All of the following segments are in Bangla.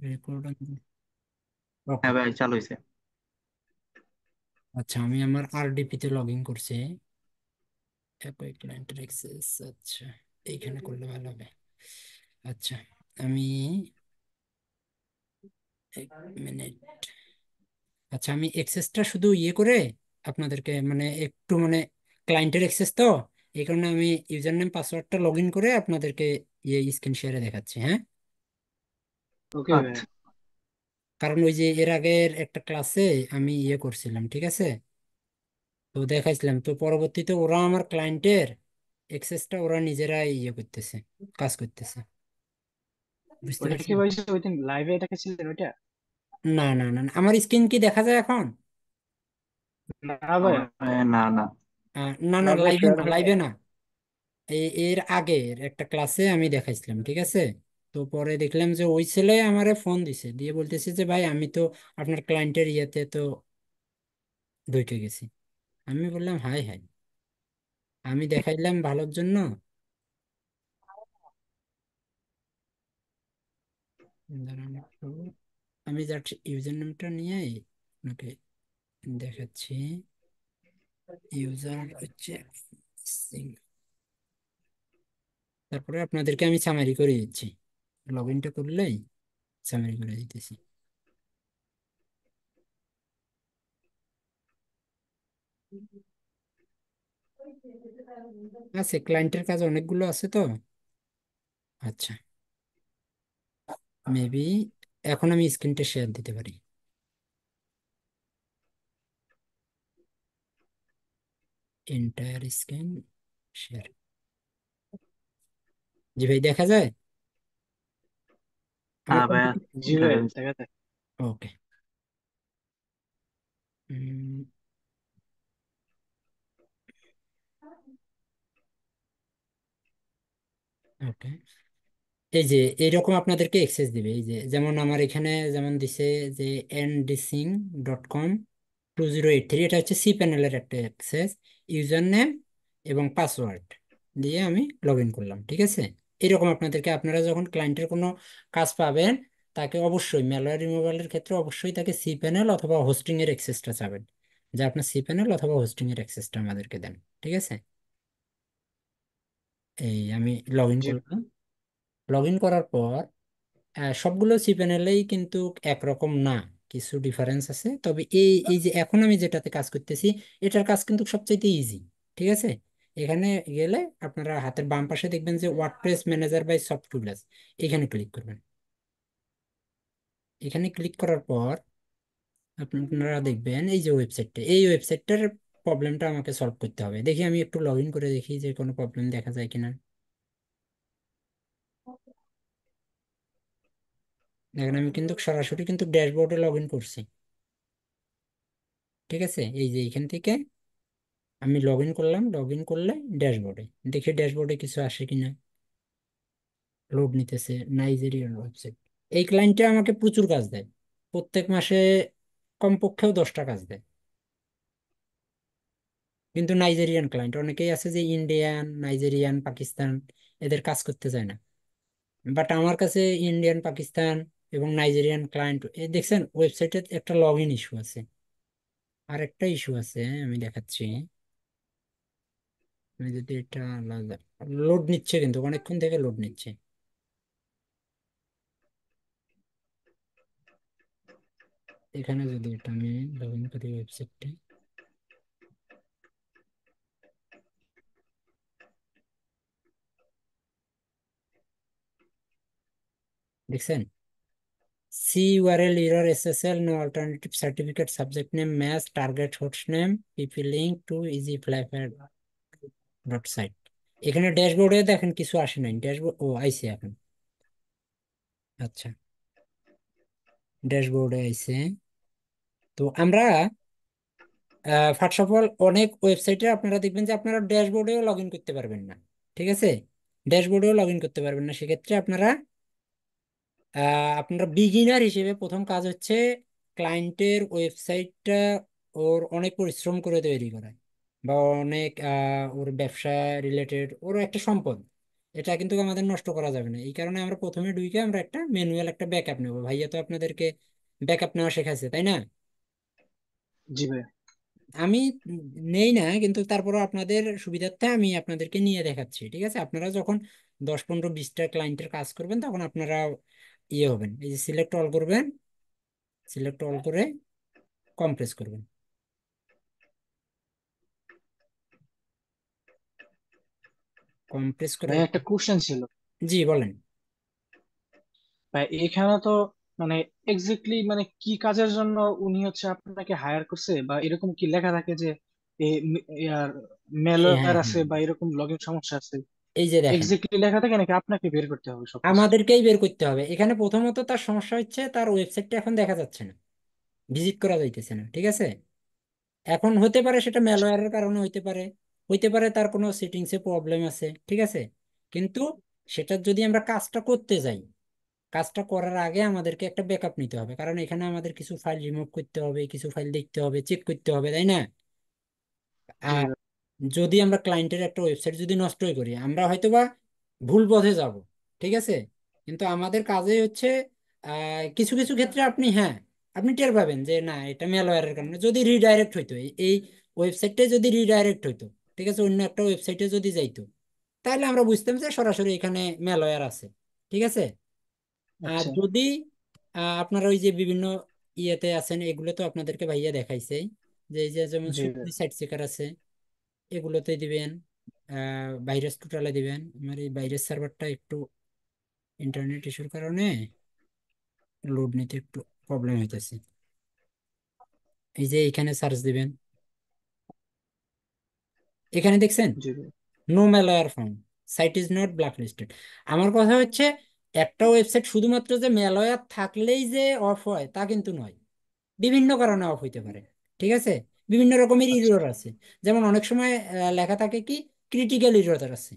রেকর্ড। হ্যাঁ ওকে। ভাই, চালু হয়েছে। আচ্ছা, আমি আমার আরডিপি তে লগ ইন করছি। একই ক্লায়েন্টের অ্যাক্সেস। আচ্ছা, এইখানে করলে ভালো হবে। আচ্ছা, আমি 1 মিনিট। আচ্ছা, আমি অ্যাক্সেসটা শুধু ইয়ে করে আপনাদেরকে মানে একটু মানে ক্লায়েন্টের অ্যাক্সেস তো, এই কারণে আমি ইউজার নেম পাসওয়ার্ডটা লগ ইন করে আপনাদেরকে ইয়ে স্ক্রিন শেয়ারে দেখাচ্ছি, হ্যাঁ। ওকে ভাই। আচ্ছা। কারণ ওই যে এর আগের একটা ক্লাসে আমি ইয়ে করছিলাম, ঠিক আছে, তো দেখাইছিলাম, তো পরবর্তীতে ওরা আমার ক্লায়েন্টের এক্সেসটা ওরা নিজেরাই ইয়ে করতেছে, কাজ করতেছে, বুঝতে ওটা কি পারছেন? ভাই ওই দিন লাইভে এটাকে ছিলেন ওইটা? না না না না, আমার স্ক্রিন কি দেখা যায় এখন? না ভাই। না না। না না, না ভাই, লাইভে শেয়ার না, হয় নাই। লাইভে না। এর আগের একটা ক্লাসে আমি দেখাইছিলাম, ঠিক আছে। তো পরে দেখলাম যে ওই ছেলে আমারে ফোন দিছে, দিয়ে বলতেছে যে ভাই আমি তো আপনার ক্লায়েন্টের ইয়েতে তো ঢুকে গেছি। আমি বললাম হাই হাই, আমি দেখাইলাম ভালোর জন্য। দাঁড়ান একটু, আমি জাস্ট ইউজার নেমটা নিয়ে আপনাকে দেখাচ্ছি। ইউজার হচ্ছে সিং। তারপরে আপনাদেরকে আমি সামারি করে দিচ্ছি, লগ ইনটা করলেই সামারি করে দিতেছি। আছে, ক্লায়েন্টের কাজ অনেকগুলো আছে তো। আচ্ছা, মেবি এখন আমি স্ক্রিনটা শেয়ার দিতে পারি। Entire screen share. জি ভাই, দেখা যায় আমার হ্যাঁ ভাইয়া, কম্পিউটার? জি দেখা ভাই, যাচ্ছে। দেখা যায়। ওকে। ওকে, এই যে এইরকম আপনাদেরকে অ্যাক্সেস দিবে, এই যে যেমন আমার এখানে যেমন দিছে যে ndising.com2083, এটা হচ্ছে সি প্যানেলের একটা অ্যাক্সেস। ইউজার নেম এবং পাসওয়ার্ড দিয়ে আমি লগ ইন করলাম, ঠিক আছে। এরকম আপনাদেরকে, আপনারা যখন ক্লায়েন্টের কোনো কাজ পাবেন, তাকে অবশ্যই ম্যালওয়্যার রিমুভালের ক্ষেত্রে অবশ্যই তাকে সি প্যানেল অথবা হোস্টিং এর অ্যাক্সেসটা চাবেন, যে আপনার সি প্যানেল অথবা হোস্টিং এর অ্যাক্সেসটা আমাদেরকে দেন, ঠিক আছে। এই আমি লগ ইন জি। করলাম। লগ ইন করার পর সবগুলো সি প্যানেলেই কিন্তু একরকম না, কিছু ডিফারেন্স আছে, তবে এই এই যে এখন আমি যেটাতে কাজ করতেছি, এটার কাজ কিন্তু সবচাইতে ইজি, ঠিক আছে। এখানে গেলে আপনারা হাতের বাম পাশে দেখবেন যে WordPress manager by soft tools, এখানে ক্লিক করবেন। এখানে ক্লিক করার পর আপনারা দেখবেন এই যে ওয়েবসাইটটা, এই ওয়েবসাইটটার প্রবলেমটা আমাকে সলভ করতে হবে। দেখি আমি একটু লগ ইন করে দেখি যে কোনো প্রবলেম দেখা যায় কিনা। দেখেন, আমি কিন্তু সরাসরি কিন্তু ড্যাশবোর্ডে লগ ইন করছি, ঠিক আছে। এই যে এখান থেকে আমি লগ ইন করলাম, লগ ইন করলে ড্যাশবোর্ডে দেখি ড্যাশবোর্ডে কিছু আসে কিনা। লোড নিতেছে। Nigerian website. এই ক্লায়েন্টটা আমাকে প্রচুর কাজ দেয়, প্রত্যেক মাসে কমপক্ষেও 10টা কাজ দেয়। কিন্তু নাইজেরিয়ান ক্লায়েন্ট, অনেকেই আছে যে ইন্ডিয়ান, নাইজেরিয়ান, পাকিস্তান, এদের কাজ করতে চায় না। বাট আমার কাছে ইন্ডিয়ান, পাকিস্তান এবং নাইজেরিয়ান ক্লায়েন্ট, এই দেখছেন ওয়েবসাইটে একটা লগ ইন ইস্যু আছে। আর একটা ইস্যু আছে, আমি দেখাচ্ছি। আমি যদি এটা আলাদা, লোড নিচ্ছে কিন্তু অনেকক্ষণ থেকে লোড নিচ্ছে। এখানে যদি এটা আমি লগ ইন করি ওয়েবসাইটে, দেখছেন C URL error SSL no alternative certificate subject name match target host name PP link to easy flyfire dot site. এখানে ড্যাশবোর্ডে দেখেন কিছু আসে নাই, ড্যাশবোর্ড ও আইসে এখন। আচ্ছা, ড্যাশবোর্ডে আইসে। তো আমরা ফার্স্ট অফ অল অনেক ওয়েবসাইটে আপনারা দেখবেন যে আপনারা ড্যাশবোর্ডেও লগ ইন করতে পারবেন না, ঠিক আছে। ড্যাশবোর্ডেও লগ ইন করতে পারবেন না, সেক্ষেত্রে আপনারা আপনারা বিগিনার হিসেবে প্রথম কাজ হচ্ছে ক্লায়েন্টের ওয়েবসাইটটা ওর অনেক পরিশ্রম করে তৈরি করা, বা অনেক ওর ব্যবসা রিলেটেড ওর একটা সম্পদ, এটা কিন্তু আমাদের নষ্ট করা যাবে না, এই কারণে আমরা প্রথমে ঢুকে আমরা একটা ম্যানুয়াল একটা ব্যাকআপ নেবো। ভাইয়া তো আপনাদেরকে ব্যাকআপ নেওয়া শেখাইছে, তাই না? জি ভাই। আমি নেই না, কিন্তু তারপরে আপনাদের সুবিধার্থে আমি আপনাদেরকে নিয়ে দেখাচ্ছি, ঠিক আছে? আপনারা যখন 10 15 20টা ক্লায়েন্টের কাজ করবেন তখন আপনারা ইয়ে হবেন, এই যে সিলেক্ট অল করবেন, সিলেক্ট অল করে কম্প্রেস করবেন, কম্প্রেস করে। ভাই একটা কোশ্চেন ছিল। জি বলেন। ভাই এখানে তো মানে এক্স্যাক্টলি মানে কি কাজের জন্য উনি হচ্ছে আপনাকে হায়ার করছে, বা এরকম কি লেখা থাকে যে ইয়ার হ্যাঁ মেলওয়্যার আছে হ্যাঁ, বা এরকম লগইন সমস্যা আছে? এই যে দেখেন, এক্স্যাক্টলি লেখা থাকে নাকি আপনাকে বের করতে হবে সবকিছু? আমাদেরকেই বের করতে হবে। এখানে প্রথমত তার সমস্যা হচ্ছে তার ওয়েবসাইটটা এখন দেখা যাচ্ছে না, ভিজিট করা যাইতেছে না, ঠিক আছে? এখন হতে পারে সেটা ম্যালওয়্যারের কারণে হইতে পারে, হইতে পারে তার কোনো সেটিংসে প্রবলেম আছে, ঠিক আছে? কিন্তু সেটা যদি আমরা কাজটা করতে যাই, কাজটা করার আগে আমাদেরকে একটা ব্যাকআপ নিতে হবে, কারণ এখানে আমাদের কিছু ফাইল রিমুভ করতে হবে, কিছু ফাইল দেখতে হবে, চেক করতে হবে, তাই না? জি আর ভাই। যদি আমরা ক্লায়েন্টের একটা ওয়েবসাইট যদি নষ্টই করি, আমরা হয়তোবা ভুল পথে যাব, ঠিক আছে? কিন্তু আমাদের কাজে হচ্ছে কিছু কিছু ক্ষেত্রে আপনি, হ্যাঁ, আপনি টের পাবেন যে না এটা ম্যালওয়্যারের কারণে। যদি রিডাইরেক্ট হইতো, এই ওয়েবসাইটটা যদি রিডাইরেক্ট হইতো, ঠিক আছে, অন্য একটা ওয়েবসাইটে যদি যাইতো, তাহলে আমরা বুঝতাম যে সরাসরি এখানে ম্যালওয়্যার আছে, ঠিক আছে? আর আচ্ছা। যদি আপনারা ওই যে বিভিন্ন ইয়েতে আছেন, এগুলো তো আপনাদেরকে ভাইয়া দেখাইছে, যে এই যে যেমন জি ভাই। সুইফট সাইট চেকার আছে, এগুলোতে দিবেন, ভাইরাস টোটালে দিবেন। আমার এই ভাইরাস সার্ভারটা একটু ইন্টারনেট ইস্যুর কারণে লোড নিতে একটু প্রবলেম হইতেছে। এই যে এখানে সার্চ দিবেন, এখানে দেখছেন জি ভাই। No malware found, site is not blacklisted. আমার কথা হচ্ছে একটা ওয়েবসাইট শুধুমাত্র যে ম্যালওয়্যার থাকলেই যে অফ হয় তা কিন্তু নয়, বিভিন্ন কারণে অফ হইতে পারে, ঠিক আছে? বিভিন্ন রকমের আচ্ছা। ইরর আছে। যেমন অনেক সময় লেখা থাকে কি ক্রিটিক্যাল ইরর আছে,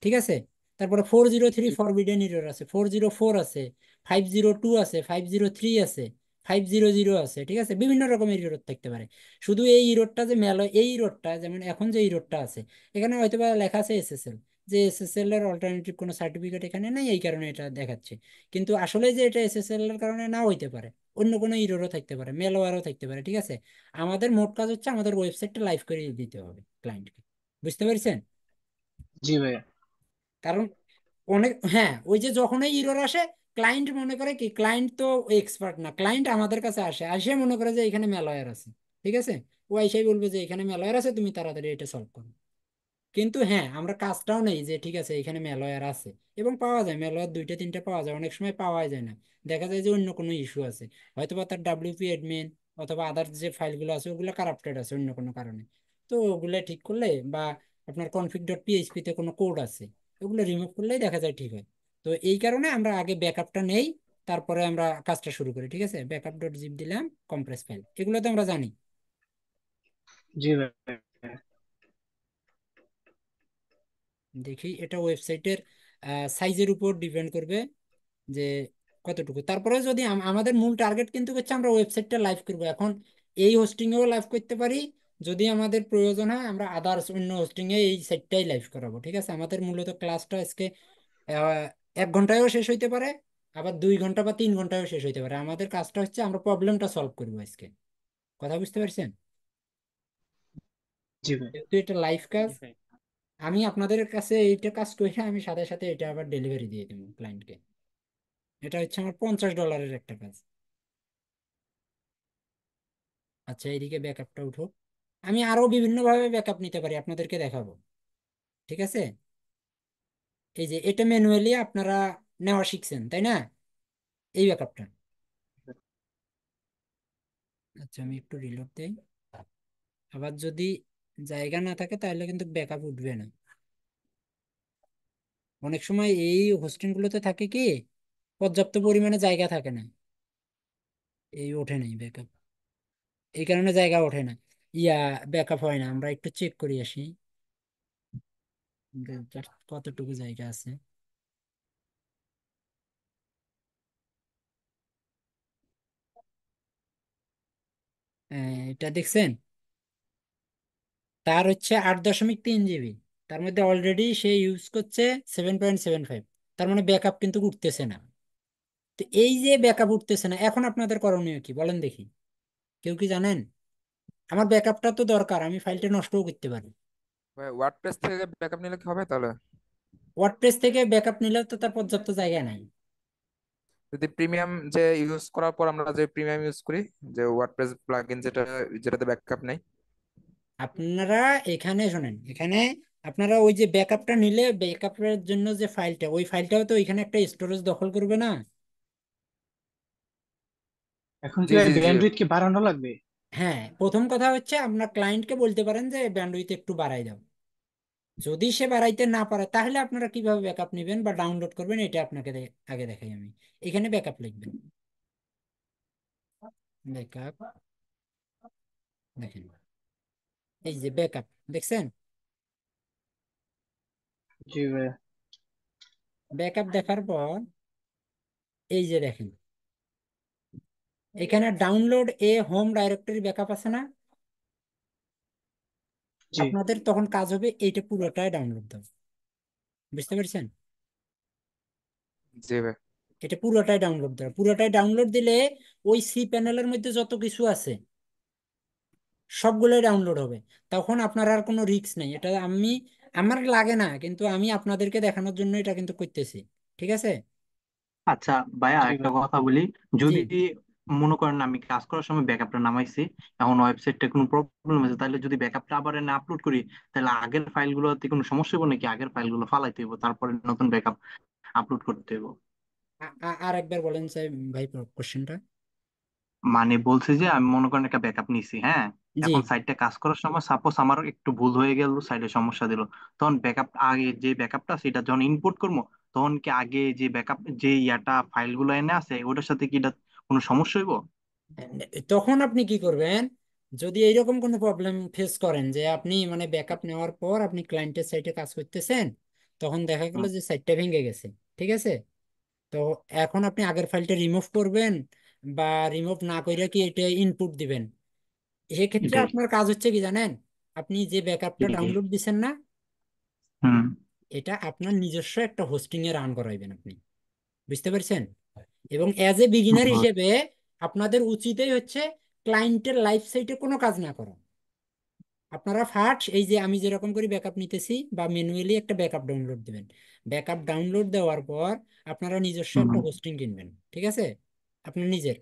ঠিক আছে? তারপরে 403 জি। ফরবিডেন ইরর আছে, 404 আছে, 502 আছে, 503 আছে, 500 আছে, ঠিক আছে? বিভিন্ন রকমের ইরর থাকতে পারে। শুধু এই ইররটা যে মেলো, এই ইররটা যেমন এখন যে ইররটা আছে, এখানে হয়তো বা লেখা আছে এসএসএল, যে এসএসএল এর অল্টারনেটিভ কোনো সার্টিফিকেট এখানে নেই, এই কারণে এটা দেখাচ্ছে। কিন্তু আসলে যে এটা এসএসএল এর কারণে না হইতে পারে, অন্য কোনো ইরোরও থাকতে পারে, মেলওয়্যারও থাকতে পারে, ঠিক আছে? আমাদের মোট কাজ হচ্ছে আমাদের ওয়েবসাইটটা লাইভ করে দিতে হবে ক্লায়েন্টকে। বুঝতে পারছেন? জি ভাই। কারণ অনেক, হ্যাঁ, ওই যে যখনই ইরোর আসে, ক্লায়েন্ট মনে করে কি, ক্লায়েন্ট তো এক্সপার্ট না, ক্লায়েন্ট আমাদের কাছে আসে, আসে মনে করে যে এখানে মেলওয়্যার আছে, ঠিক আছে? ও এসেই বলবে যে এখানে মেলওয়্যার আছে, তুমি তাড়াতাড়ি এটা সলভ করো। কিন্তু হ্যাঁ, আমরা কাজটাও নেই যে ঠিক আছে এখানে ম্যালওয়্যার আছে, এবং পাওয়া যায় ম্যালওয়্যার দুইটা তিনটা পাওয়া যায়, অনেক সময় পাওয়া যায় না, দেখা যায় যে অন্য কোনো ইস্যু আছে, হয়তোবা তার ডাব্লিউপি অ্যাডমিন অথবা আদার যে ফাইলগুলো আছে ওগুলো কারাপ্টেড আছে অন্য কোনো কারণে। তো ওগুলো ঠিক করলে, বা আপনার কনফিগ ডট পিএইচপি তে কোনো কোড আছে, ওগুলো রিমুভ করলেই দেখা যায় ঠিক হয়। তো এই কারণে আমরা আগে ব্যাকআপটা নেই, তারপরে আমরা কাজটা শুরু করি, ঠিক আছে? ব্যাকআপ ডট জিপ দিলাম, কম্প্রেস ফাইল, এগুলো তো আমরা জানি। জি ভাই। দেখি এটা ওয়েবসাইটের সাইজের উপর ডিপেন্ড করবে যে কতটুকু। তারপরে যদি আমাদের মূল টার্গেট কিন্তু হচ্ছে আমরা ওয়েবসাইটটা লাইভ করব এখন, এই হোস্টিং এও লাইভ করতে পারি, যদি আমাদের প্রয়োজন হয় আমরা আদার্স অন্য হোস্টিং এ এই সাইটটাই লাইভ করাবো, ঠিক আছে? আমাদের মূলত ক্লাসটা আজকে আহ, 1 ঘন্টায়ও শেষ হইতে পারে, আবার 2 ঘন্টা বা 3 ঘন্টায়ও শেষ হইতে পারে। আমাদের কাজটা হচ্ছে আমরা প্রবলেমটা সলভ করবো আজকে। কথা বুঝতে পারছেন? জি ভাই। যেহেতু এটা লাইভ কাজ, আমি আপনাদের কাছে এইটা কাজ করে আমি সাথে সাথে এটা আবার ডেলিভারি দিয়ে দেবো ক্লায়েন্টকে। এটা হচ্ছে আমার $50 একটা কাজ। আচ্ছা, এইদিকে ব্যাকআপটা উঠো, আমি আরো বিভিন্ন ভাবে ব্যাকআপ নিতে পারি, আপনাদেরকে দেখাবো, ঠিক আছে? এই যে এটা ম্যানুয়ালি আপনারা নেওয়া শিখছেন, তাই না? এই ব্যাকআপটা, আচ্ছা আমি একটু রিলোড দেই। আবার যদি জায়গা না থাকে তাহলে কিন্তু ব্যাকআপ উঠবে না। অনেক সময় এই হোস্টিং গুলোতে থাকে কি পর্যাপ্ত পরিমাণে জায়গা থাকে না, এই ওঠে নাই ব্যাকআপ, এই কারণে জায়গা ওঠে না, ইয়া ব্যাকআপ হয় না। আমরা একটু চেক করে আসি যে যার কতটুকু জায়গা আছে। এটা দেখছেন, তার হচ্ছে 8.3 জিবি। তার মধ্যে অলরেডি সে ইউজ করছে 7.75, তার মানে ব্যাকআপ কিন্তু উঠতেছে না। তো এই যে ব্যাকআপ উঠতেছে না, এখন আপনাদের করণীয় কি বলেন দেখি, কেউ কি জানেন? আমার ব্যাকআপটা তো দরকার, আমি ফাইলটা নষ্টও করতে পারি। ভাই ওয়ার্ডপ্রেস থেকে ব্যাকআপ নিলে কি হবে তাহলে? ওয়ার্ডপ্রেস থেকে ব্যাকআপ নিলেও তো তার পর্যাপ্ত জায়গা নাই। যদি প্রিমিয়াম যে ইউজ করার পর আমরা যে প্রিমিয়াম ইউজ করি, যে ওয়ার্ডপ্রেস প্লাগইন যেটা, যেটাতে ব্যাকআপ নেই। আপনারা এখানে শোনেন, এখানে আপনারা ওই যে ব্যাকআপটা নিলে ব্যাকআপের জন্য যে ফাইলটা, ওই ফাইলটাও তো এখানে একটা স্টোরেজ দখল করবে না? এখন কি জি ভাই জি জি। ব্যান্ডউইথ কি বাড়ানো লাগবে? হ্যাঁ, প্রথম কথা হচ্ছে আপনার ক্লায়েন্টকে বলতে পারেন যে ব্যান্ডউইথ একটু বাড়াই দাও। যদি সে বাড়াইতে না পারে তাহলে আপনারা কিভাবে ব্যাকআপ নেবেন বা ডাউনলোড করবেন এটা আপনাকে আগে দেখাই আমি। এখানে ব্যাকআপ লিখবেন, ব্যাকআপ, দেখেন এই যে ব্যাকআপ, দেখছেন? জি ভাই। ব্যাকআপ দেখার পর এই যে দেখেন, এখানে ডাউনলোড এ হোম ডাইরেক্টরি ব্যাকআপ আছে না? জি। আপনাদের তখন কাজ হবে এইটা পুরোটাই ডাউনলোড দাও। বুঝতে পেরেছেন? জি ভাই। এটা পুরোটাই ডাউনলোড দাও, পুরোটাই ডাউনলোড দিলে ওই সি প্যানেলের মধ্যে যত কিছু আছে সবগুলোই ডাউনলোড হবে। তখন আপনার আর কোনো রিস্ক নেই। এটা আমি, আমার লাগে না, কিন্তু আমি আপনাদেরকে দেখানোর জন্য এটা কিন্তু করতেছি। ঠিক আছে? আচ্ছা ভাইয়া, জি একটা ভাই। কথা বলি। জি। যদি মনে করেন আমি কাজ করার সময় ব্যাকআপটা নামাইছি, এখন ওয়েবসাইটটা কোনো প্রবলেম আছে, তাহলে যদি ব্যাকআপটা আবার না আপলোড করি, তাহলে আগের ফাইলগুলোতে কোনো সমস্যা হবে নাকি? আগের ফাইলগুলো ফালাইতে হইব তারপরে নতুন ব্যাকআপ আপলোড করতে হইব? আর একবার বলেন স্যার ভাই কোশ্চেনটা। মানে বলছে যে আমি মনে করেন একটা ব্যাকআপ নিছি, হ্যাঁ। জি। এখন সাইটটা কাজ করার সময় সাপোজ আমার একটু ভুল হয়ে গেল, সাইটে সমস্যা দিল, তখন ব্যাকআপ আগে যে ব্যাকআপটা সেটা যখন ইম্পোর্ট করবো, তখন কি আগে যে ব্যাকআপ যে ইয়াটা ফাইলগুলো এনে আছে ওটার সাথে কি এটা কোনো সমস্যা হইব? তখন আপনি কি করবেন? যদি এইরকম কোনো প্রবলেম ফেস করেন যে আপনি মানে ব্যাকআপ নেওয়ার পর আপনি ক্লায়েন্টের সাইটে কাজ করতেছেন, তখন দেখা গেল হুম, যে সাইটটা ভেঙে গেছে, ঠিক আছে? তো এখন আপনি আগের ফাইলটা রিমুভ করবেন, বা রিমুভ না করে কি এটা ইনপুট দিবেন? এক্ষেত্রে এটাই। আপনার কাজ হচ্ছে কি জানেন? আপনি যে ব্যাকআপটা কি? ডাউনলোড দিচ্ছেন না, হুম। এটা আপনার নিজস্ব একটা হোস্টিং এ রান করাইবেন আপনি। বুঝতে পারছেন? এবং অ্যাজ এ বিগিনার বুঝ- হিসেবে আপনাদের উচিতই হচ্ছে ক্লায়েন্টের লাইফ সাইটে কোনো কাজ না করা। আপনারা ফার্স্ট এই যে আমি যেরকম করে ব্যাকআপ নিতেছি বা ম্যানুয়ালি একটা ব্যাকআপ ডাউনলোড দিবেন। ব্যাকআপ ডাউনলোড দেওয়ার পর আপনারা নিজস্ব হুম, একটা হোস্টিং কিনবেন, ঠিক আছে? আপনার নিজের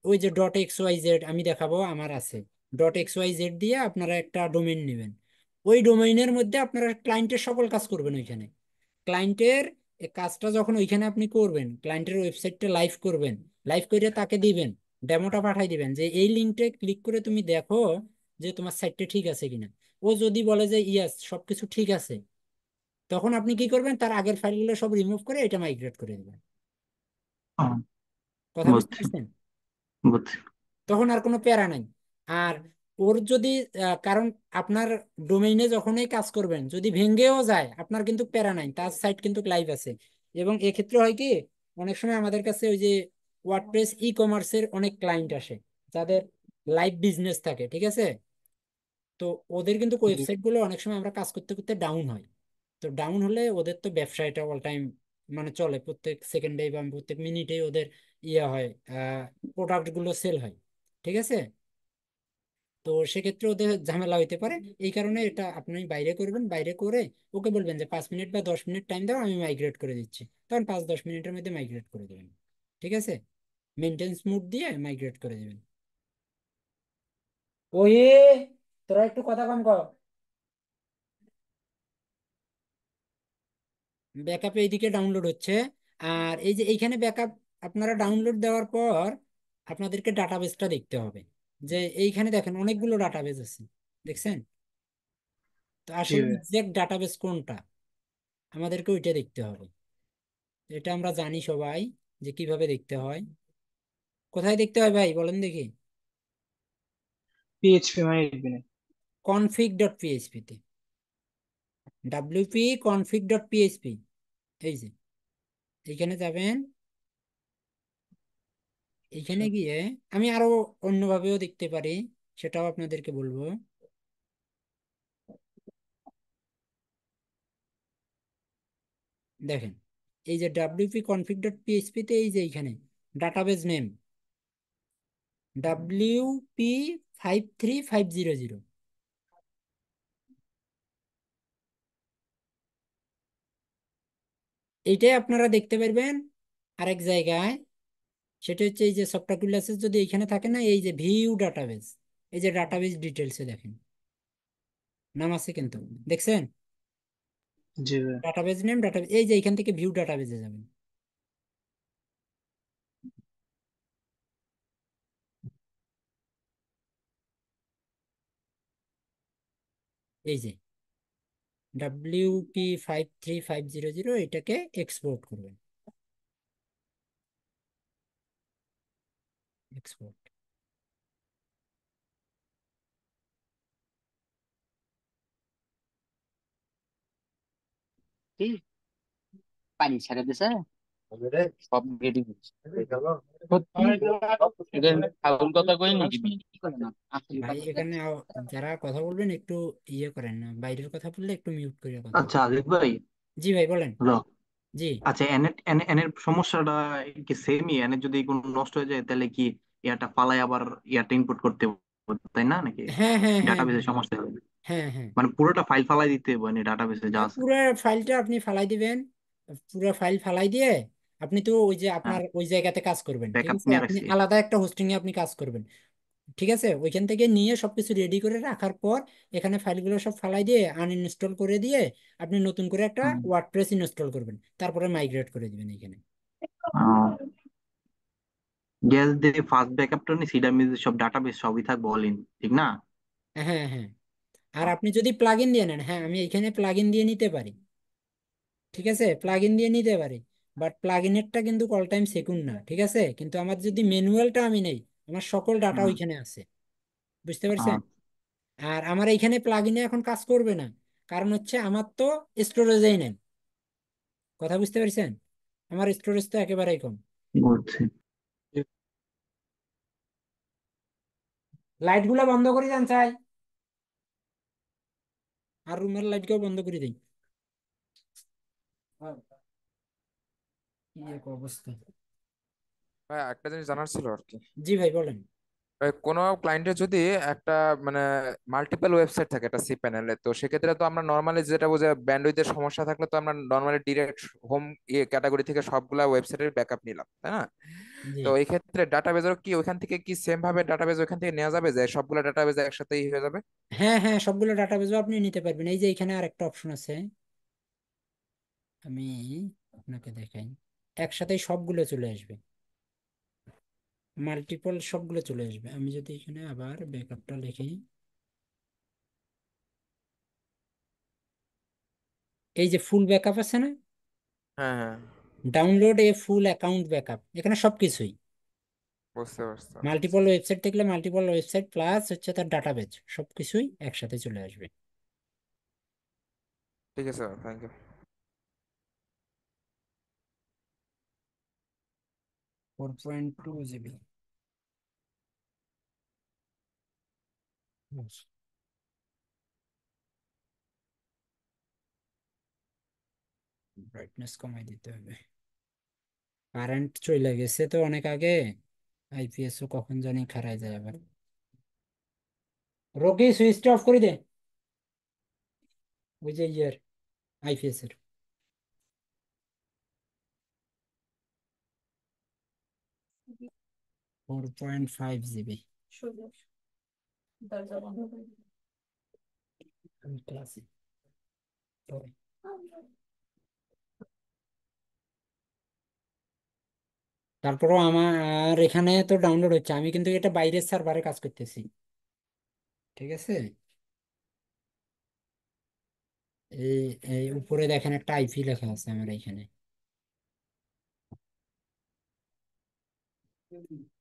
ওই যে ডট এক্স ওয়াই জেড আমি দেখাবো আমার আছে, ডট এক্স ওয়াই জেড দিয়ে আপনারা একটা ডোমেইন নেবেন। ওই ডোমেইনের মধ্যে আপনারা ক্লায়েন্টের সকল কাজ করবেন ওইখানে। ক্লায়েন্টের কাজটা যখন ওইখানে আপনি করবেন, ক্লায়েন্টের ওয়েবসাইটটা লাইভ করবেন, লাইভ করে তাকে দিবেন, ডেমোটা পাঠাই দিবেন যে এই লিঙ্কটা ক্লিক করে তুমি দেখো যে তোমার সাইটটা ঠিক আছে কিনা। ও যদি বলে যে ইয়েস সবকিছু ঠিক আছে, তখন আপনি কি করবেন? তার আগের ফাইলগুলো সব রিমুভ করে এটা মাইগ্রেট করে দিবেন। হুম, কথা বুঝতে বুঝছি পারছেন? বুঝছি। তখন আর কোনো প্যারা নাই। আর ওর যদি কারণ আপনার ডোমেইনে যখনই কাজ করবেন যদি ভেঙ্গেও যায় আপনার কিন্তু প্যারা নাই, তার সাইট কিন্তু লাইভ আছে। এবং এক্ষেত্রে হয় কি, অনেক সময় আমাদের কাছে ওই যে ওয়ার্ডপ্রেস ই কমার্সের অনেক ক্লায়েন্ট আসে যাদের লাইভ বিজনেস থাকে, ঠিক আছে? তো ওদের কিন্তু জি। ওয়েবসাইট গুলো অনেক সময় আমরা কাজ করতে করতে ডাউন হয়। তো ডাউন হলে ওদের তো ব্যবসায়টা অল টাইম মানে চলে, প্রত্যেক সেকেন্ডে বা প্রত্যেক মিনিটেই ওদের ইয়ে হয়, প্রোডাক্ট গুলো সেল হয়, ঠিক আছে? তো সেক্ষেত্রে ওদের ঝামেলা হইতে পারে। এই কারণে এটা আপনি বাইরে করবেন, বাইরে করে ওকে বলবেন যে 5 মিনিট বা 10 মিনিট টাইম দাও, আমি মাইগ্রেট করে দিচ্ছি। তখন 5-10 মিনিটের মধ্যে মাইগ্রেট করে দেবেন, ঠিক আছে? মেনটেন্স মোড দিয়ে মাইগ্রেট করে দেবেন। ওই, তোরা একটু কথা কম কর। ব্যাকআপ এইদিকে ডাউনলোড হচ্ছে। আর এই যে এইখানে ব্যাকআপ আপনারা ডাউনলোড দেওয়ার পর আপনাদেরকে ডাটাবেসটা দেখতে হবে। যে এইখানে দেখেন অনেকগুলো ডাটাবেস আছে, দেখছেন? তো জি আসলে ভাই। এক্সাক্ট ডাটাবেস কোনটা আমাদেরকে ওইটা দেখতে হবে। এটা আমরা জানি সবাই যে কিভাবে দেখতে হয়। কোথায় দেখতে হয় ভাই বলেন দেখি? পিএইচপি মানে লিখবেন। কনফিগ ডট পিএইচপি তে, ডাব্লিউপি কনফিগ ডট পিএইচপি, এই যে এইখানে যাবেন। এইখানে আচ্ছা। গিয়ে আমি আরো অন্যভাবেও দেখতে পারি, সেটাও আপনাদেরকে বলবো। দেখেন, এই যে wp config ডট পিএইচপি তে এই যে এইখানে ডাটাবেজ নেম WP53500, এইটাই আপনারা দেখতে পারবেন আরেক জায়গায়। সেটা হচ্ছে এই যে সফটওয়্যার ক্লাসেস যদি এখানে থাকে না, এই যে ভিউ ডাটাবেজ, এই যে ডাটাবেজ ডিটেলসে দেখেন নাম আছে কিন্তু, দেখছেন? জি ভাই। ডাটাবেজ নেম, ডাটাবেজ, এই যে এখান থেকে ভিউ ডাটাবেজে যাবেন। এই যে WP53500, এটাকে এক্সপোর্ট করবেন, এক্সপোর্ট। কি পানি ছেড়ে দিছে সব রেডি হচ্ছে সত্যি এটা ফাউল কথা কই নাকি কি করে না আসল ভাই কথা এখানে যারা কথা বলবেন একটু ইয়ে করেন না, বাইরের কথা বললে একটু মিউট করে কথা আচ্ছা বলেন। আজিজ ভাই, জি ভাই বলেন। হ্যালো। জি, আচ্ছা, এনের সমস্যাটা কি সেমই? এনের যদি কোনো নষ্ট হয়ে যায় তাহলে কি ইয়াটা ফালাই আবার ইয়াটা ইনপুট করতে হবে, তাই না নাকি? হ্যাঁ হ্যাঁ হ্যাঁ ডাটাবেসে হ্যাঁ সমস্যা হবে, হ্যাঁ হ্যাঁ। মানে পুরোটা ফাইল ফালাই দিতে হবে মানে ডাটাবেসে যা আছে? পুরো ফাইলটা আপনি ফালাই দিবেন, পুরো ফাইল ফালাই দিয়ে আপনি তো ওই যে হ্যাঁ, আপনার ওই জায়গাতে কাজ করবেন, ঠিক ব্যাকআপ আছে? নিয়ে আপনি রাখছি। আলাদা একটা হোস্টিং এ আপনি কাজ করবেন, ঠিক আছে? ওইখান থেকে নিয়ে সবকিছু রেডি করে রাখার পর এখানে ফাইলগুলো সব ফালাই দিয়ে আনইনস্টল করে দিয়ে আপনি নতুন করে একটা হুম। ওয়ার্ডপ্রেস ইনস্টল করবেন, তারপরে মাইগ্রেট করে দিবেন এখানে। গ্যাস দিয়ে ফার্স্ট ব্যাকআপটা নিয়ে সিডা মিলে সব ডাটাবেস সবই থাকবে অল ইন, ঠিক না? হ্যাঁ হ্যাঁ। আর আপনি যদি প্লাগইন দিয়ে নেন, হ্যাঁ আমি এখানে প্লাগইন দিয়ে নিতে পারি, ঠিক আছে? প্লাগইন দিয়ে নিতে পারি, বাট প্লাগইনেরটা কিন্তু অল টাইম সেকুন্ড না, ঠিক আছে? কিন্তু আমার যদি ম্যানুয়ালটা আমি নেই, আমার সকল ডাটা হুম। ওইখানে আছে, বুঝতে পারছেন? আহ, আর আমার এইখানে প্লাগইনে এখন কাজ করবে না, কারণ হচ্ছে আমার তো স্টোরেজেই নেই, কথা বুঝতে পারছেন? আমার স্টোরেজ তো একেবারেই কম। বুঝছি। লাইট গুলা বন্ধ করে দেন চাই, আর রুমের লাইট কেউ বন্ধ করে দিই। কি এক অবস্থা। ভাই একটা জিনিস জানার ছিল আর কি। জি ভাই বলেন। কোনো ক্লায়েন্টের যদি একটা মানে মাল্টিপল ওয়েবসাইট থাকে একটা সি প্যানেলে, তো সেক্ষেত্রে তো আমরা নর্মালি যেটা বোঝা ব্যান্ডউইথের সমস্যা থাকলে তো আমরা নর্মালি ডিরেক্ট হোম ক্যাটাগরি থেকে সবগুলা ওয়েবসাইটের ব্যাকআপ নিলাম, তাই না? জি, তো এই ক্ষেত্রে ডাটাবেজও কি ওইখান থেকে কি সেম ভাবে ডাটাবেজ ওইখান থেকে নেওয়া যাবে, যে সবগুলা ডাটাবেজ একসাথেই হয়ে যাবে? হ্যাঁ হ্যাঁ, সবগুলো ডাটাবেজও আপনি নিতে পারবেন। এই যে এখানে আরেকটা অপশন আছে, আমি আপনাকে দেখাই, একসাথেই সবগুলো চলে আসবে, মাল্টিপল সবগুলো চলে আসবে। আমি যদি এখানে আবার ব্যাকআপটা লিখি, এই যে ফুল ব্যাকআপ আছে না, হ্যাঁ হ্যাঁ, ডাউনলোড এ ফুল অ্যাকাউন্ট ব্যাকআপ, এখানে সবকিছুই বুঝতে পারছি। মাল্টিপল ওয়েবসাইট থাকলে মাল্টিপল ওয়েবসাইট প্লাস হচ্ছে তার ডাটাবেজ সবকিছুই একসাথে চলে আসবে। ঠিক আছে, থ্যাংক ইউ। 4.2 জিবি। ব্রাইটনেস কমাই দিতে হবে, কারেন্ট চলে গেছে তো অনেক আগে, আইপিএসও কখন জানি খারাই যায় আবার। রোগী সুইচটা অফ করে দে, ওই যে ইয়ের আইপিএস এর। 4.5 জিবি। আমি ক্লাসে পড়ে। তারপরও আমার এখানে তো ডাউনলোড হচ্ছে, আমি কিন্তু এটা বাইরের সার্ভারে কাজ করতেছি, ঠিক আছে? এই এই উপরে দেখেন একটা আইপি লেখা আছে আমার এখানে,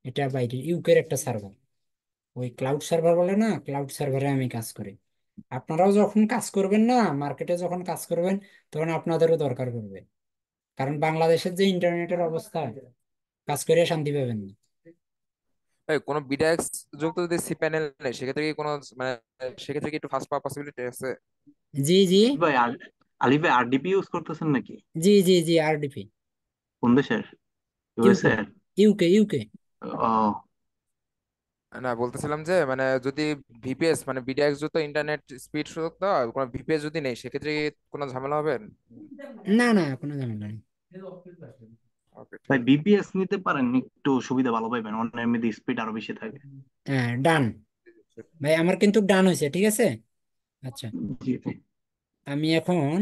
এটা বাইরে ইউকের একটা সার্ভার, ওই ক্লাউড সার্ভার বলে না, ক্লাউড সার্ভারে আমি কাজ করি। আপনারাও যখন কাজ করবেন না, মার্কেটে যখন কাজ করবেন, তখন আপনাদেরও দরকার পড়বে, কারণ বাংলাদেশের যে ইন্টারনেটের অবস্থা, কাজ করে শান্তি পাবেন না। এই কোনো বিডাএক্স যুক্ত যদি সি প্যানেল নেই, সেক্ষেত্রে কি কোনো মানে সেক্ষেত্রে কি একটু ফাস্ট পাওয়ার পসিবিলিটি আছে? জি জি। ভাই আলিফে আরডিপি ইউজ করতেছেন নাকি? জি জি জি, আরডিপি। কোন দেশের? ইউকে, ইউএসএ এর? UK, UK. ও, না, বলতেছিলাম যে মানে যদি ভিপিএস মানে বিডিএক্স যত ইন্টারনেট স্পিড সুযোগ দেওয়া কোনো ভিপিএস যদি নেই সেক্ষেত্রে কি কোনো ঝামেলা হবে? না না, কোনো ঝামেলা নেই। ওকে, ঠিক ভাই আছে। বিপিএস নিতে পারেন, একটু সুবিধা ভালো পাইবেন, অন্যের মধ্যে স্পিড আরো বেশি থাকে। হ্যাঁ, ডান। ভাই আমার কিন্তু ডান হয়েছে, ঠিক আছে। আচ্ছা, জি জি। আমি এখন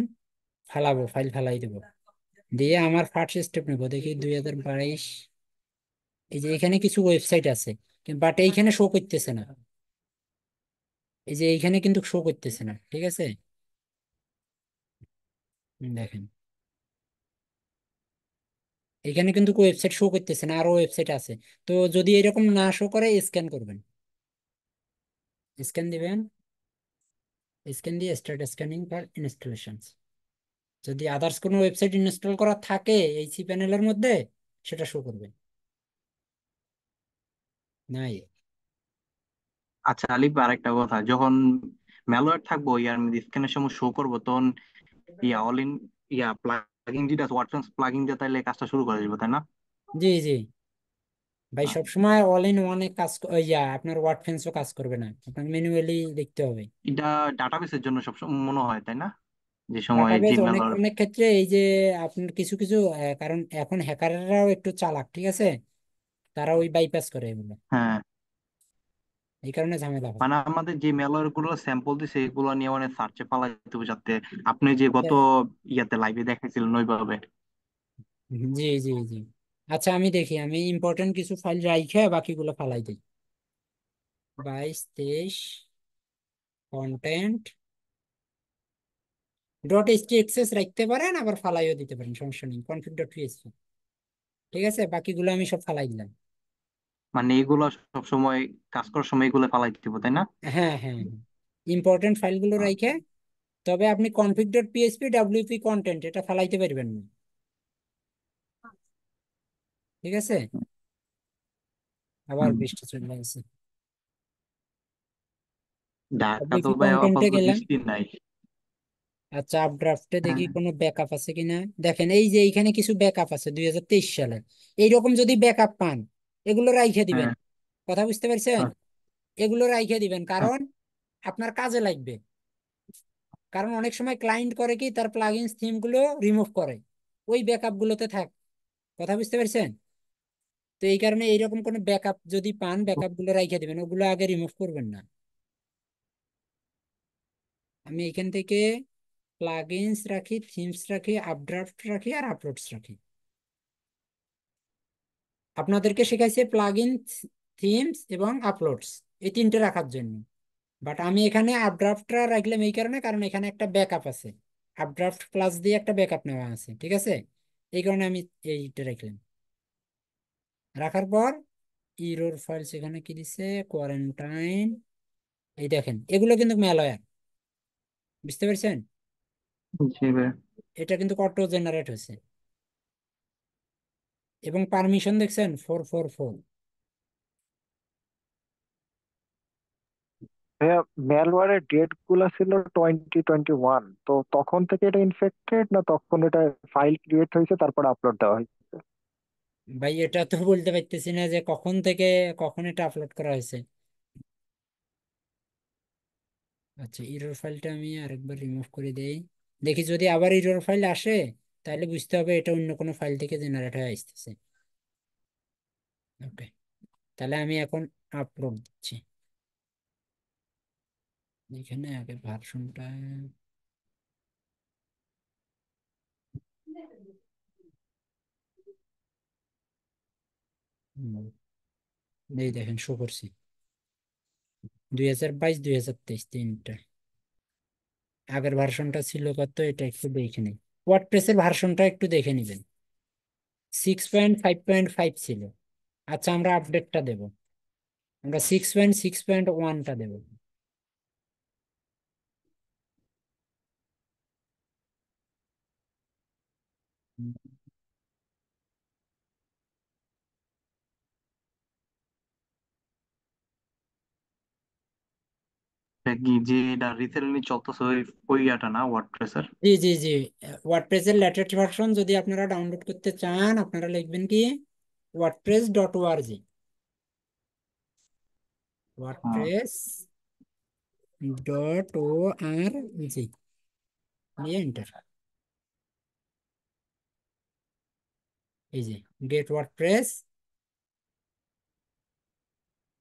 ফালাবো, ফাইল ফালাই দেবো। দিয়ে আমার ফার্স্ট স্টেপ নেবো, দেখি 2022। এই যে এখানে কিছু ওয়েবসাইট আছে, বাট এইখানে শো করতেছে না। এই যে এইখানে কিন্তু শো করতেছে না, ঠিক আছে। দেখেন, এখানে কিন্তু ওয়েবসাইট শো করতেছে না, আরো ওয়েবসাইট আছে। তো যদি এরকম না শো করে, স্ক্যান করবেন, স্ক্যান দিবেন, স্ক্যান দিয়ে স্টার্ট স্ক্যানিং ফর ইনস্টলেশন। যদি আদার্স কোনো ওয়েবসাইট ইনস্টল করা থাকে এই সি প্যানেলের মধ্যে, সেটা শো করবে। নাই। আচ্ছা আলিফ, আরেকটা কথা, যখন ম্যালওয়্যার থাকবো ইয়ার মধ্যে স্ক্যানের সময় শো করবো, তখন ইয়া অল ইন ইয়া প্লাগইন যেটা আছে, ওয়াটসন্স প্লাগইন দিয়ে তাইলে কাজটা শুরু করে দিবো, তাই না? জি জি। ভাই আহ, সবসময় অল ইন ওয়ানে কাজ আপনার ওয়ার্ড ফেন্সও কাজ করবে না, আপনার ম্যানুয়ালি দেখতে হবে। এটা ডাটাবেসের জন্য সবসময় মনে হয়, তাই না? যে সময় যে ডাটাবেজ অনেক ম্যালওয়্যার। অনেক ক্ষেত্রে এই যে আপনার কিছু কিছু কারণ এখন হ্যাকাররাও একটু চালাক, ঠিক আছে। তারা ওই বাইপাস করে এগুলো, হ্যাঁ, এই কারণে ঝামেলা হয়। মানে আমাদের যে ম্যালওয়্যার গুলো স্যাম্পল দিছে এগুলো নিয়ে মানে সার্চে পালাইতে হবে, যাতে আপনি যে গত ইয়াতে লাইভে দেখাইছিলেন ওইভাবে। জি জি জি। আচ্ছা, আমি দেখি, আমি ইম্পর্টেন্ট কিছু ফাইল রাইখে বাকিগুলো ফালাই দিই। 22, 23, কন্টেন্ট ডট এইচটিএক্সএস রাখতে পারেন, আবার ফালাইও দিতে পারেন, সমস্যা নেই, কনফিগ ডট পিএইচপি। ঠিক আছে, বাকিগুলো আমি সব ফালাই দিলাম। মানে এগুলো সব সময় কাজ করার সময় এগুলো পালাইতে হবে, তাই না? হ্যাঁ হ্যাঁ হ্যাঁ, ইম্পর্টেন্ট ফাইলগুলো রাইখে। তবে আপনি config dot PHP WP content এটা ফালাইতে পারবেন না, ঠিক আছে। আবার হুম। বৃষ্টি চলে আসছে। ঢাকা তো ডাব্লিউপি ভাই কন্টেন্টে আপাতত গেলাম। বৃষ্টি নাই। আচ্ছা, আপড্রাফটে দেখি হ্যাঁ কোনো ব্যাকআপ আছে কিনা। দেখেন, এই যে এইখানে কিছু ব্যাকআপ আছে 2023 সালে। এইরকম যদি ব্যাকআপ পান, এগুলো রাইখে দিবেন। হ্যাঁ কথা বুঝতে পারছেন? হ্যাঁ, এগুলো রাইখে দিবেন, হ্যাঁ। কারণ আপনার কাজে লাগবে। কারণ অনেক সময় ক্লায়েন্ট করে কি, তার প্লাগইনস থিম গুলো রিমুভ করে, ওই ব্যাকআপ গুলোতে থাক। কথা বুঝতে পারছেন? তো এই কারণে এইরকম কোনো ব্যাকআপ যদি পান, ব্যাকআপ গুলো রাইখে দিবেন, ওগুলো আগে রিমুভ করবেন না। আমি এখান থেকে প্লাগইনস রাখি, থিমস রাখি, আপড্রাফট রাখি, আর আপলোডস রাখি। আপনাদেরকে শেখাইছে প্লাগইন, থিমস এবং আপলোডস, এই তিনটে রাখার জন্য। বাট আমি এখানে আপড্রাফটটা রাখলাম এই কারণে, কারণ এখানে একটা ব্যাকআপ আছে। আপড্রাফট প্লাস দিয়ে একটা ব্যাকআপ নেওয়া আছে, ঠিক আছে। এই কারণে আমি এইটা রাখলাম। রাখার পর ইরোর ফাইলস এখানে কি দিছে, কোয়ারেন্টাইন। এই দেখেন, এগুলো কিন্তু ম্যালওয়্যার, বুঝতে পারছেন? জি ভাই। এটা কিন্তু অটো জেনারেট হয়েছে। এবং পারমিশন দেখছেন, 444। ভাইয়া, ম্যালওয়্যারের ডেট গুলা ছিল 2021, তো তখন থেকে এটা ইনফেক্টেড না তখন এটা ফাইল ক্রিয়েট হয়েছে তারপর আপলোড দেওয়া হয়েছে? ভাই এটা তো বলতে পারতেছি না যে কখন থেকে কখন এটা আপলোড করা হয়েছে। আচ্ছা, ইরর ফাইলটা আমি আরেকবার রিমুভ করে দেই। দেখি যদি আবার ইরর ফাইল আসে, তাহলে বুঝতে হবে এটা অন্য কোনো ফাইল থেকে জেনারেট হয়ে আসতেছে। ওকে, তাহলে আমি এখন আপলোড দিচ্ছি। এখানে আগে ভার্সনটা, এই দেখেন শো করছি 2022, 2023 তিনটা। আগের ভার্সনটা ছিল কত, এটা একটু দেখে নিই। ওয়ার্ডপ্রেসের ভার্সনটা একটু দেখে নিবেন, 6.5.5 ছিল। আচ্ছা, আমরা আপডেটটা দেব, আমরা 6.6.1টা দেব। কি যে এটা রিসেন্টলি চলতেছে ওই ওই ইয়াটা না ওয়ার্ডপ্রেসের? জি জি জি, ওয়ার্ডপ্রেসের লেটেস্ট ভার্সন যদি আপনারা ডাউনলোড করতে চান, আপনারা লিখবেন কি wordpress.org, ওয়ার্ডপ্রেস ডট ও আর জি, দিয়ে এন্টার। এই যে গেট ওয়ার্ডপ্রেস,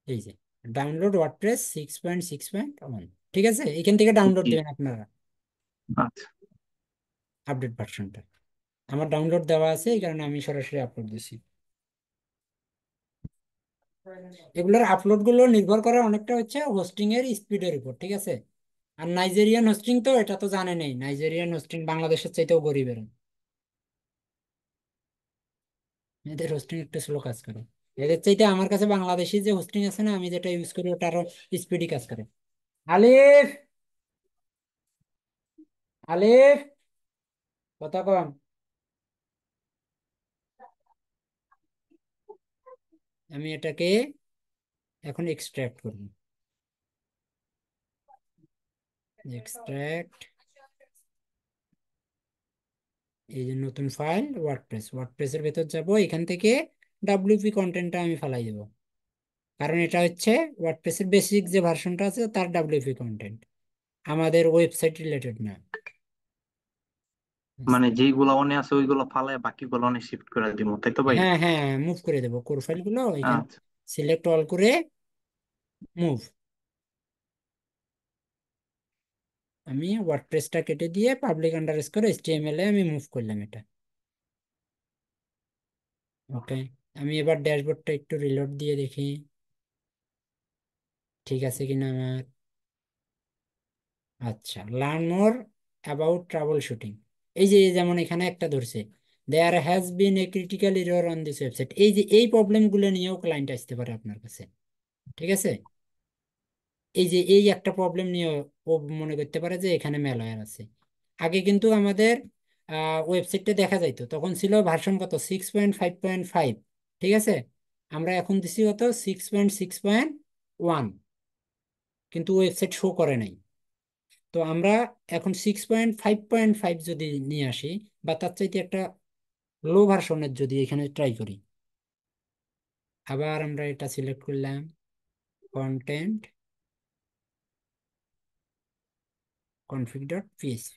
এই যে ডাউনলোড ওয়ার্ডপ্রেস 6.6.1, ঠিক আছে, এখান থেকে ডাউনলোড জি। দেবেন আপনারা আচ্ছা। আপডেট ভার্সনটা। আমার ডাউনলোড দেওয়া আছে, এই কারণে আমি সরাসরি আপলোড দিছি। এগুলোর আপলোড গুলো নির্ভর করে অনেকটা হচ্ছে হোস্টিং এর স্পিডের উপর, ঠিক আছে। আর নাইজেরিয়ান হোস্টিং তো এটা তো জানেনই, নাইজেরিয়ান হোস্টিং বাংলাদেশের চাইতেও গরিবের, এদের হোস্টিং একটু স্লো কাজ করে। এদের চাইতে আমার কাছে বাংলাদেশি যে হোস্টিং আছে না, আমি যেটা ইউজ করি ওটা আরো স্পিডি কাজ করে। আলিফ, আলিফ, কথা কম। আমি এটাকে এখন এক্সট্রাক্ট করব, এক্সট্রাক্ট, এই যে নতুন ফাইল ওয়ার্ডপ্রেস, ওয়ার্ডপ্রেসের ভেতর যাব, এখান থেকে ডাব্লিউপি কন্টেন্টটা আমি ফালাই দেব, কারণ এটা হচ্ছে ওয়ার্ডপ্রেসের বেসিক যে ভার্সনটা আছে তার ডাব্লিউপি কন্টেন্ট, আমাদের ওয়েবসাইট রিলেটেড না। মানে যেইগুলো অনে আছে ওইগুলো ফালায় বাকিগুলো অনে শিফট করে দিব, তাই তো ভাই? হ্যাঁ হ্যাঁ, মুভ করে দেবো কোর ফাইল গুলো এখানে, আচ্ছা। সিলেক্ট অল করে মুভ। আমি ওয়ার্ডপ্রেসটা কেটে দিয়ে পাবলিক আন্ডারস্কোর এইচটিএমএল এ আমি মুভ করলাম এটা। ওকে, আমি এবার ড্যাশবোর্ডটা একটু রিলোড দিয়ে দেখি ঠিক আছে কিনা আমার। আচ্ছা, learn more about troubleshooting, এই যে যেমন এখানে একটা ধরছে, there has been a critical error on this website, এই যে এই প্রবলেমগুলো নিয়েও ক্লায়েন্ট আসতে পারে আপনার কাছে, ঠিক আছে। এই যে এই একটা প্রবলেম নিয়ে ও মনে করতে পারে যে এখানে ম্যালওয়্যার আছে। আগে কিন্তু আমাদের ওয়েবসাইটটা দেখা যাইতো, তখন ছিল ভার্সন কত 6.5.5, ঠিক আছে। আমরা এখন দিছি কত 6.6.1, কিন্তু ওয়েবসাইট শো করে নাই। তো আমরা এখন 6.5.5 যদি নিয়ে আসি, বা তার চাইতে একটা লো ভার্সনের যদি এখানে ট্রাই করি, আবার আমরা এটা সিলেক্ট করলাম, কন্টেন্ট config.php,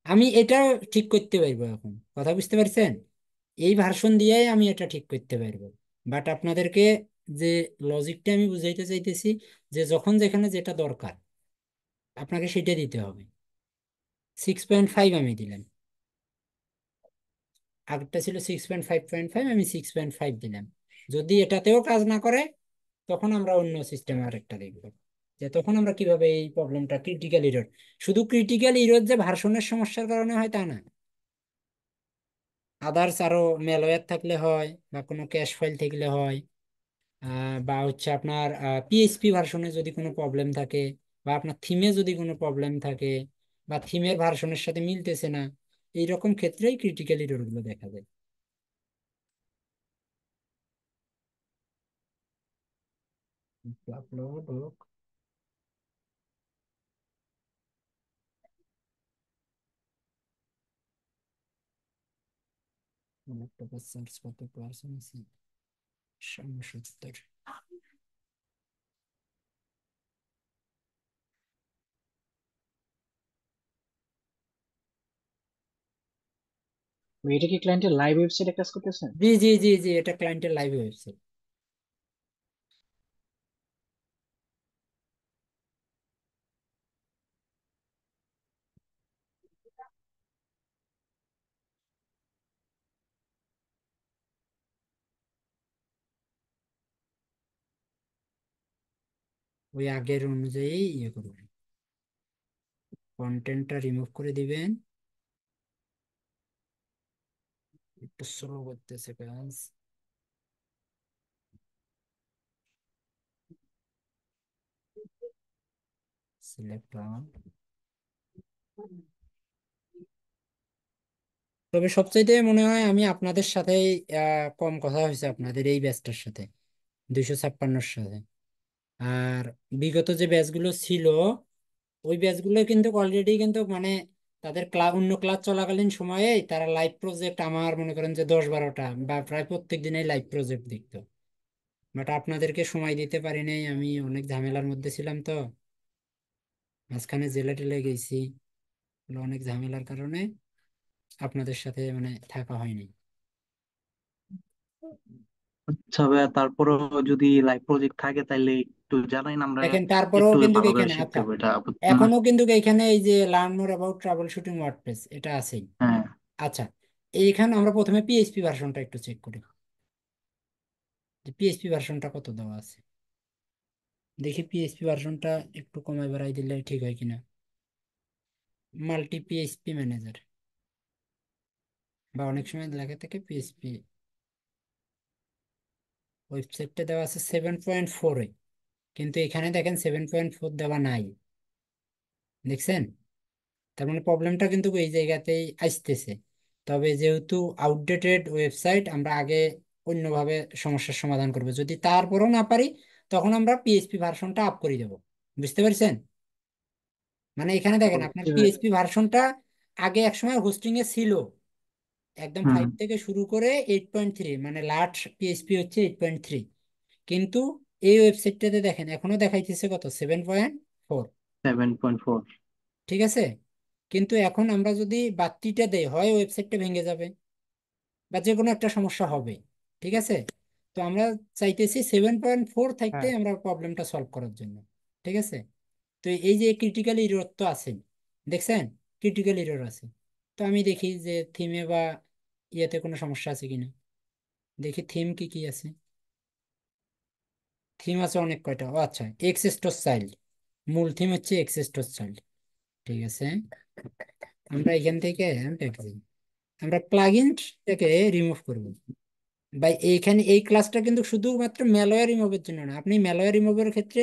আমি এটা ঠিক করতে পারবো এখন, কথা বুঝতে পারছেন, এই ভার্সন দিয়েই আমি এটা ঠিক করতে পারবো। বাট আপনাদেরকে যে লজিকটা আমি বুঝাইতে চাইতেছি, যে যখন যেখানে যেটা দরকার আপনাকে সেটা দিতে হবে। 6.5 আমি দিলাম, আগেরটা ছিল 6.5.5, আমি 6.5 দিলাম। যদি এটাতেও কাজ না করে, তখন আমরা অন্য সিস্টেম আরেকটা দেখবো, যে তখন আমরা কিভাবে এই প্রবলেমটা ক্রিটিক্যাল ইরর, শুধু ক্রিটিক্যাল ইরর যে ভার্সনের সমস্যার কারণে হয় তা না, আদার্স আরো ম্যালওয়্যার থাকলে হয়, বা কোনো ক্যাশ ফাইল থাকলে হয়, বা হচ্ছে আপনার পিএইচপি ভার্সনে যদি কোনো প্রবলেম থাকে, বা আপনার থিমে যদি কোনো প্রবলেম থাকে, বা থিমের ভার্সনের সাথে মিলতেছে না, এই রকম ক্ষেত্রেই ক্রিটিক্যাল ইরর গুলো দেখা যায়। আপলোড হোক, ল্যাপটপে সার্চ করতে পারছেন 70। এটা কি ক্লায়েন্টের লাইভ ওয়েবসাইটে কাজ করতেছেন? জি জি জি জি, এটা ক্লায়েন্টের লাইভ ওয়েবসাইট। ওই আগের অনুযায়ী ইয়ে করবেন, কন্টেন্টটা রিমুভ করে দিবেন। একটু স্লো করতেছে কাজ, সিলেক্ট অন। তবে সবচাইতে মনে হয় আমি আপনাদের সাথে কম কথা হয়েছে আপনাদের এই ব্যাচটার সাথে, 256-র সাথে। আর বিগত যে ব্যাচগুলো ছিল ওই ব্যাচগুলো কিন্তু অলরেডি কিন্তু মানে তাদের ক্লাস, অন্য ক্লাস চলাকালীন সময়ে তারা লাইভ প্রজেক্ট আমার মনে করেন যে 10-12টা বা প্রায় প্রত্যেক দিনই লাইভ প্রজেক্ট দেখতো। বাট আপনাদেরকে সময় দিতে পারি নাই, আমি অনেক ঝামেলার মধ্যে ছিলাম তো, মাঝখানে জেলে টেলে গেছি, অনেক ঝামেলার কারণে আপনাদের সাথে মানে থাকা হয়নি। আচ্ছা ভাইয়া, তারপরেও যদি লাইভ প্রজেক্ট থাকে তাহলে একটু জানাই না, আমরা দেখেন তারপরেও একটু কিন্তু ভালোভাবে এখানে শিখতে আচ্ছা, পারবো, এটা বুঝছেন না? এখনো কিন্তু এখানে এই যে learn more about trouble shooting WordPress এটা আছেই। হ্যাঁ। আচ্ছা, এইখানে আমরা প্রথমে পিএইচপি ভার্সনটা একটু চেক করি, যে পিএইচপি ভার্সনটা কত দেওয়া আছে। দেখি পিএইচপি ভার্সনটা একটু কমায় বাড়াই দিলে ঠিক হয় কিনা। মাল্টি পিএইচপি ম্যানেজার, বা অনেক সময় লেখা থাকে পিএইচপি, ওয়েবসাইটটা দেওয়া আছে 7.4-এ, কিন্তু এখানে দেখেন 7.4 দেওয়া নাই, দেখছেন? তার মানে প্রবলেমটা কিন্তু এই জায়গাতেই আসতেছে। তবে যেহেতু আউটডেটেড ওয়েবসাইট, আমরা আগে অন্যভাবে সমস্যার সমাধান করবো, যদি তারপরেও না পারি তখন আমরা পিএইচপি ভার্সনটা আপ করে দেবো। বুঝতে পারছেন? মানে এখানে দেখেন আপনার জি ভাই। পিএইচপি ভার্সনটা আগে একসময় হোস্টিং এ ছিল, একদম হুম। 5 থেকে শুরু করে 8.3, মানে লাস্ট পিএইচপি হচ্ছে 8.3। কিন্তু এই ওয়েবসাইটটাতে দেখেন এখনো দেখাইতেছে কত, 7.4। 7.4। ঠিক আছে, কিন্তু এখন আমরা যদি বাতিটা দেই হয় ওয়েবসাইটটা ভেঙে যাবে বা যে কোনো একটা সমস্যা হবে। ঠিক আছে, তো আমরা চাইতেছি 7.4 থাকতে হ্যাঁ। আমরা প্রবলেমটা সলভ করার জন্য। ঠিক আছে, তো এই যে ক্রিটিক্যাল ইরর তো আছে, দেখছেন? ক্রিটিক্যাল ইরর আছে। তো আমি দেখি যে থিমে বা ইয়েতে কোনো সমস্যা আছে কিনা, দেখি থিম কি কি আছে। থিম আছে অনেক কয়টা। ও আচ্ছা, এক্সেস্টর চাইল্ড, মূল থিম হচ্ছে এক্সেস্টর চাইল্ড। ঠিক আছে, আমরা এখান থেকে দেখি, আমরা প্লাগইনটাকে রিমুভ করব। বা এইখানে এই ক্লাসটা কিন্তু শুধুমাত্র ম্যালওয়্যার রিমুভের জন্য না, আপনি ম্যালওয়্যার রিমুভের ক্ষেত্রে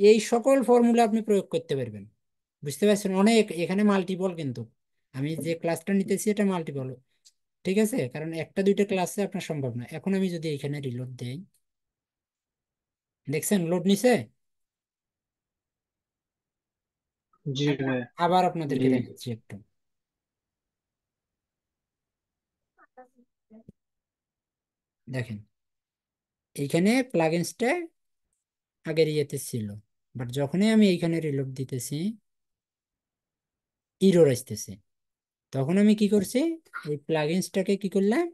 এই সকল ফর্মুলা আপনি প্রয়োগ করতে পারবেন। বুঝতে পারছেন? অনেক এখানে মাল্টিপল, কিন্তু আমি যে ক্লাসটা নিতেছি এটা মাল্টিপল। ঠিক আছে, কারণ একটা দুইটা ক্লাসে আপনার সম্ভব না। এখন আমি যদি এখানে রিলোড দেই, দেখছেন লোড নিছে। জি এখন ভাই। আবার আপনাদেরকে জি। দেখাচ্ছি একটু, দেখেন এইখানে প্লাগইনসটা আগের ইয়েতে ছিল, বাট যখনই আমি এইখানে রিলোড দিতেছি ইরর আসতেছে। তখন আমি কি করছি, এই প্লাগইনসটাকে কি করলাম,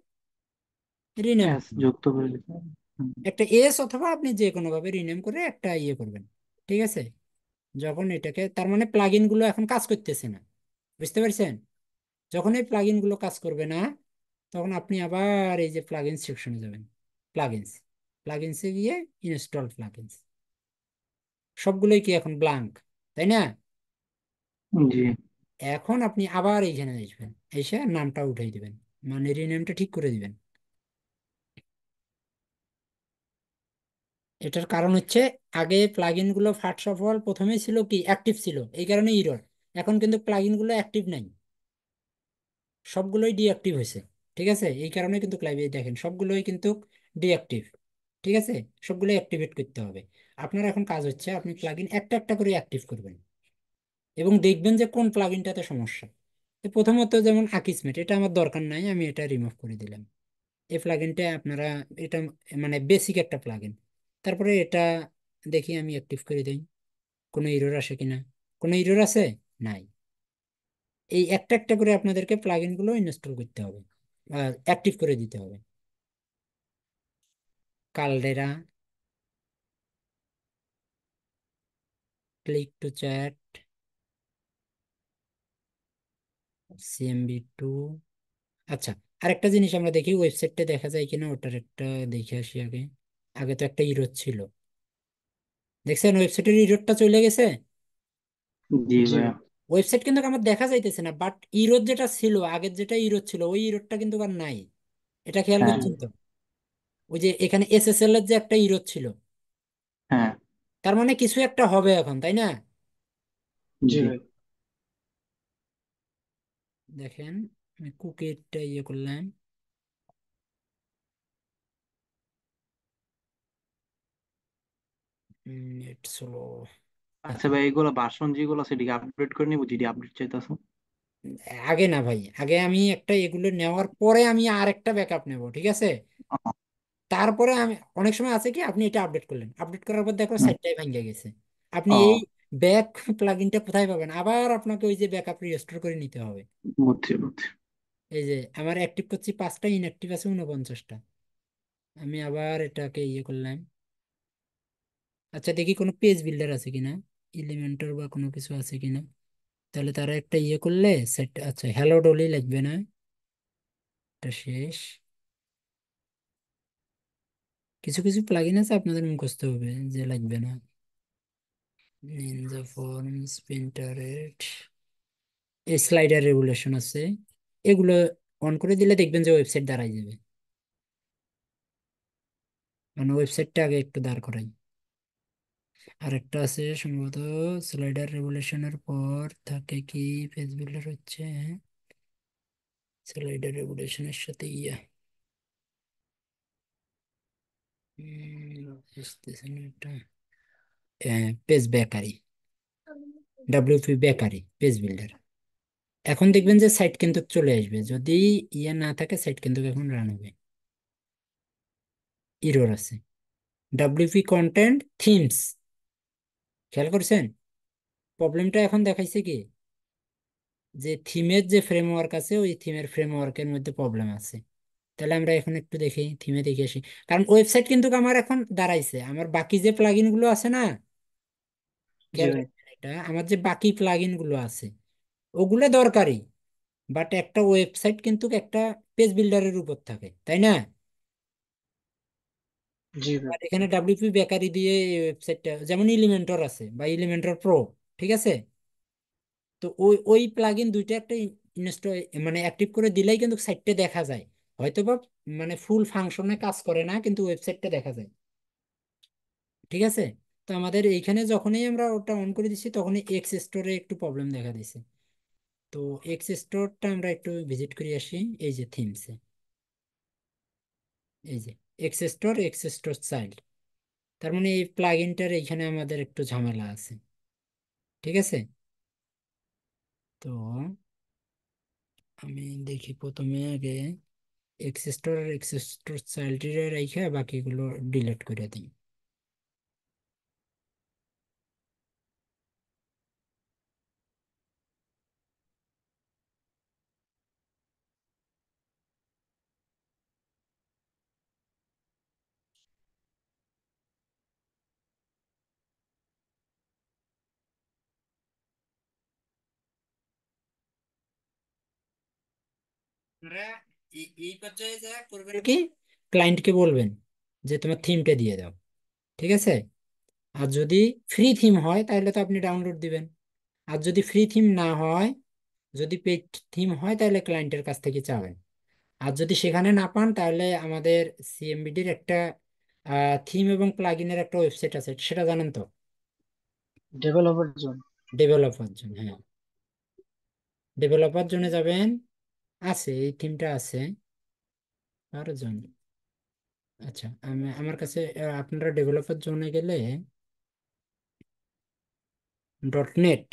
রিনেম, এস যুক্ত করে দিতে হবে। হুম। একটা এস অথবা আপনি যে কোনো ভাবে রিনেম করে একটা ইয়ে করবেন। ঠিক আছে, যখন এটাকে, তার মানে প্লাগইন গুলো এখন কাজ করতেছে না। বুঝতে পারছেন? যখন এই প্লাগইন গুলো কাজ করবে না, তখন আপনি আবার এই যে প্লাগইন সেকশনে যাবেন, প্লাগইনস, প্লাগইনসে গিয়ে ইনস্টল প্লাগইনস, সবগুলোই কি এখন ব্লাঙ্ক, তাই না? জি। এখন আপনি আবার এইখানে আসবেন, এসে নামটা উঠাই দিবেন, মানে রিনেমটা ঠিক করে দিবেন। এটার কারণ হচ্ছে আগে প্লাগইন গুলো ফার্স্ট অফ অল প্রথমেই ছিল কি অ্যাক্টিভ ছিল, এই কারণে ইরর। এখন কিন্তু প্লাগইন গুলো অ্যাক্টিভ নাই, সবগুলোই ডিঅ্যাক্টিভ হয়েছে। ঠিক আছে, এই কারণে কিন্তু ক্লাইভে দেখেন সবগুলোই কিন্তু ডিঅ্যাক্টিভ। ঠিক আছে, সবগুলো অ্যাক্টিভেট করতে হবে। আপনার এখন কাজ হচ্ছে আপনি প্লাগইন একটা একটা করে অ্যাক্টিভ করবেন এবং দেখবেন যে কোন প্লাগইনটাতে সমস্যা। তো প্রথমত যেমন আকিসমেট, এটা আমার দরকার নাই, আমি এটা রিমুভ করে দিলাম। এই প্লাগইনটা আপনারা, এটা মানে বেসিক একটা প্লাগইন। তারপরে এটা দেখি আমি অ্যাক্টিভ করে দিই, কোনো ইরর আসে কিনা। কোনো ইরর আছে? নাই। এই একটা একটা করে আপনাদেরকে প্লাগইন গুলো ইনস্টল করতে হবে, অ্যাক্টিভ করে দিতে হবে। কালডেরা, ক্লিক টু চ্যাট, সিএমবি 2। আচ্ছা, আরেকটা জিনিস আমরা দেখি ওয়েবসাইটটা দেখা যায় কিনা, ওটার একটা দেখে আসি আগে। আগে তো একটা ইরর ছিল, দেখছেন ওয়েবসাইটের ইররটা চলে গেছে। জি জি ভাইয়া। ভাই। ওয়েবসাইট কিন্তু আমার দেখা যাইতেছে না, বাট ইরর যেটা ছিল, আগের যেটা ইরর ছিল ওই ইররটা কিন্তু আর নাই। এটা খেয়াল হ্যাঁ। করছেন তো? ওই যে এখানে এসএসএল এর যে একটা ইরর ছিল, হ্যাঁ। তার মানে কিছু একটা হবে এখন, তাই না? জি জি। ভাই। দেখেন আমি কুকিটা ইয়ে করলাম, নেট স্লো। আচ্ছা ভাই, এগুলো ভার্সন যেগুলো সেটিকে আপডেট করে নিবো যদি আপডেট চাইতেছো। আগে না ভাই, আগে আমি একটা এগুলো নেওয়ার পরে আমি আর একটা ব্যাকআপ নেব, ঠিক আছে? তারপরে আমি অনেক সময় আছে কি আপনি এটা আপডেট করলেন, আপডেট করার পর দেখো হুম। সাইটটাই ভেঙে গেছে। আপনি এই ও, ব্যাক প্লাগইনটা কোথায় পাবেন? আবার আপনাকে ওই যে ব্যাকআপ রিস্টোর করে নিতে হবে। বুঝছি বুঝছি। এই যে আমার অ্যাক্টিভ করছি 5টা, ইনঅ্যাক্টিভ আছে 49টা। আমি আবার এটাকে ইয়ে করলাম। আচ্ছা দেখি কোনো পেজ বিল্ডার আছে কিনা, এলিমেন্টর বা কোনো কিছু আছে কিনা। তাহলে তারা একটা ইয়ে করলে সেট, আচ্ছা হ্যালো ডলি লাগবে না, এটা শেষ। কিছু কিছু প্লাগইন আছে আপনাদের মুখস্থ হবে যে লাগবে না। নিনজা ফর্মস, প্রিন্টারেট, এই স্লাইডার রেগুলেশন আছে। এগুলো অন করে দিলে দেখবেন যে ওয়েবসাইট দাঁড়ায় যাবে। মানে ওয়েবসাইটটা আগে একটু দাঁড় করাই। আর একটা আছে সম্ভবত, স্লাইডার রেগুলেশনের পর থাকে কি, পেজ বিল্ডার হচ্ছে, স্লাইডার রেগুলেশনের সাথে ইয়া, আসতেছে না এটা, page bakery, WP bakery page builder. এখন দেখবেন যে সাইট কিন্তু চলে আসবে, যদি ইয়ে না থাকে সাইট কিন্তু এখন রান হবে। ইরর আছে, ডাব্লিউপি কন্টেন্ট থিমস, খেয়াল করছেন? প্রবলেমটা এখন দেখাইছে কি, যে থিমের যে ফ্রেমওয়ার্ক আছে ওই থিমের ফ্রেমওয়ার্কের মধ্যে প্রবলেম আছে। তাহলে আমরা এখন একটু দেখি, থিমে দেখে আসি। কারণ ওয়েবসাইট কিন্তু আমার এখন দাঁড়াইছে, আমার বাকি যে প্লাগইন গুলো আছে না, জি খেয়াল ভাই। রাখবেন এটা, আমার যে বাকি প্লাগইন গুলো আছে ওগুলো দরকারি, বাট একটা ওয়েবসাইট কিন্তু একটা পেজ বিল্ডারের উপর থাকে, তাই না? জি ভাই। আর এখানে ডাব্লিউপি বেকারি দিয়ে এই ওয়েবসাইটটা, যেমন এলিমেন্টর আছে বা এলিমেন্টর প্রো, ঠিক আছে? তো ওই ওই প্লাগইন দুইটা একটা ইনস্টল, মানে অ্যাক্টিভ করে দিলেই কিন্তু সাইটটা দেখা যায়। হয়তো বা মানে ফুল ফাংশনে কাজ করে না, কিন্তু ওয়েবসাইটটা দেখা যায়, ঠিক আছে? তো আমাদের এইখানে যখনই আমরা ওটা অন করে দিচ্ছি তখনই এক্স স্টোরে একটু প্রবলেম দেখা দিছে। তো এক্স স্টোরটা আমরা একটু ভিজিট করে আসি। এই যে থিমসে, এই যে এক্স স্টোর চাইল্ড, তার মানে এই প্লাগইনটার এইখানে আমাদের একটু ঝামেলা আছে, ঠিক আছে? তো আমি দেখি প্রথমে আগে এক্স স্টোর চাইল্ডের রেখে বাকিগুলো ডিলিট করে দিই। আপনারা এই পর্যায়ে যা করবেন কি, ক্লায়েন্টকে বলবেন যে তোমার থিমটা দিয়ে দাও, ঠিক আছে? আর যদি ফ্রি থিম হয় তাহলে তো আপনি ডাউনলোড দিবেন। আর যদি ফ্রি থিম না হয়, যদি পেইড থিম হয় তাহলে ক্লায়েন্টের কাছ থেকে চাবেন। আর যদি সেখানে না পান তাহলে আমাদের সিএমবিডির একটা থিম এবং প্লাগইনের একটা ওয়েবসাইট আছে, সেটা জানেন তো? Developer zone. ডেভেলপার জন্য, হ্যাঁ, ডেভেলপার জন্য যাবেন, আছে এই থিমটা আছে, আরো জন। আচ্ছা আমি আমার কাছে আপনারা ডেভেলপার জোনে গেলে ডট নেট,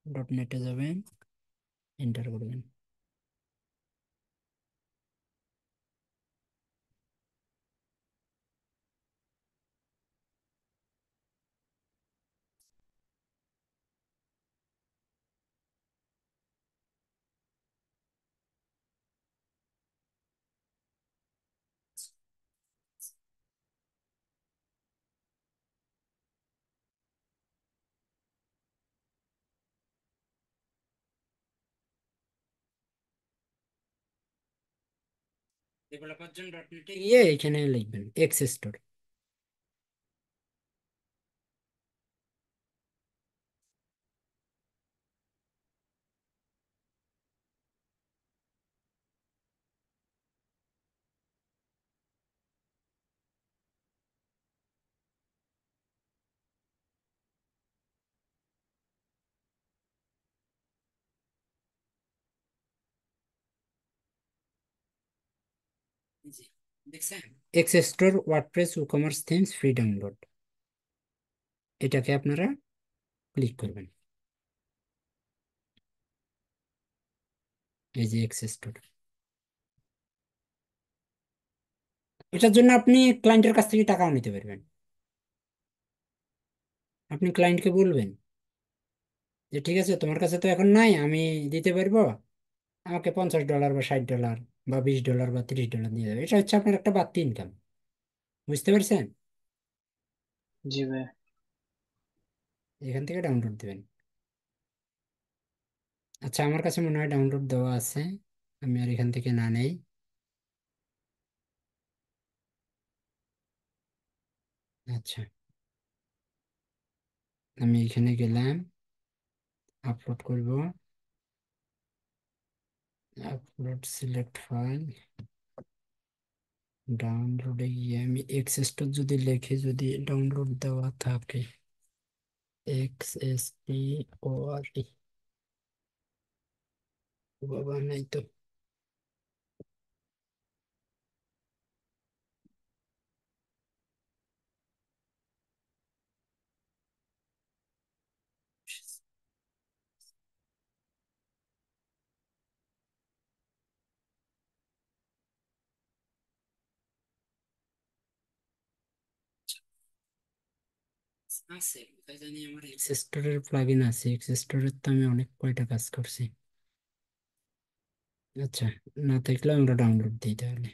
ডট নেটে যাবেন, এন্টার করবেন। ডেভেলপার জন ডট নেটে গিয়ে এখানে লিখবেন এক্স স্টোর। জি। দেখছেন, X store WordPress WooCommerce themes free download, এটাকে আপনারা ক্লিক করবেন। এই যে এক্স স্টোর, এটার জন্য আপনি ক্লায়েন্টের কাছ থেকে টাকাও নিতে পারবেন। আপনি ক্লায়েন্টকে বলবেন যে ঠিক আছে, তোমার কাছে তো এখন নাই, আমি দিতে পারবো, আমাকে $50 বা $60 বা $20 বা $30 দিয়ে দেবে। এটা হচ্ছে আপনার একটা বাড়তি ইনকাম। বুঝতে পারছেন? জি ভাই। এখান থেকে ডাউনলোড দেবেন। আচ্ছা, আমার কাছে মনে হয় ডাউনলোড দেওয়া আছে, আমি আর এখান থেকে না নেই। আচ্ছা, আমি এখানে গেলাম, আপলোড করব, আপলোড সিলেক্ট ফাইল, ডাউনলোডে গিয়ে আমি এক্স স্টোর যদি লিখে, যদি ডাউনলোড দেওয়া থাকে, XSTORE, বাবা নাই তো। আছে কোথায় জানি আমার এক্স স্টোরের প্লাগইন আছে, এক্স স্টোরের তো আমি অনেক কয়টা কাজ করছি। আচ্ছা, না থাকলে আমরা ডাউনলোড দিই তাহলে।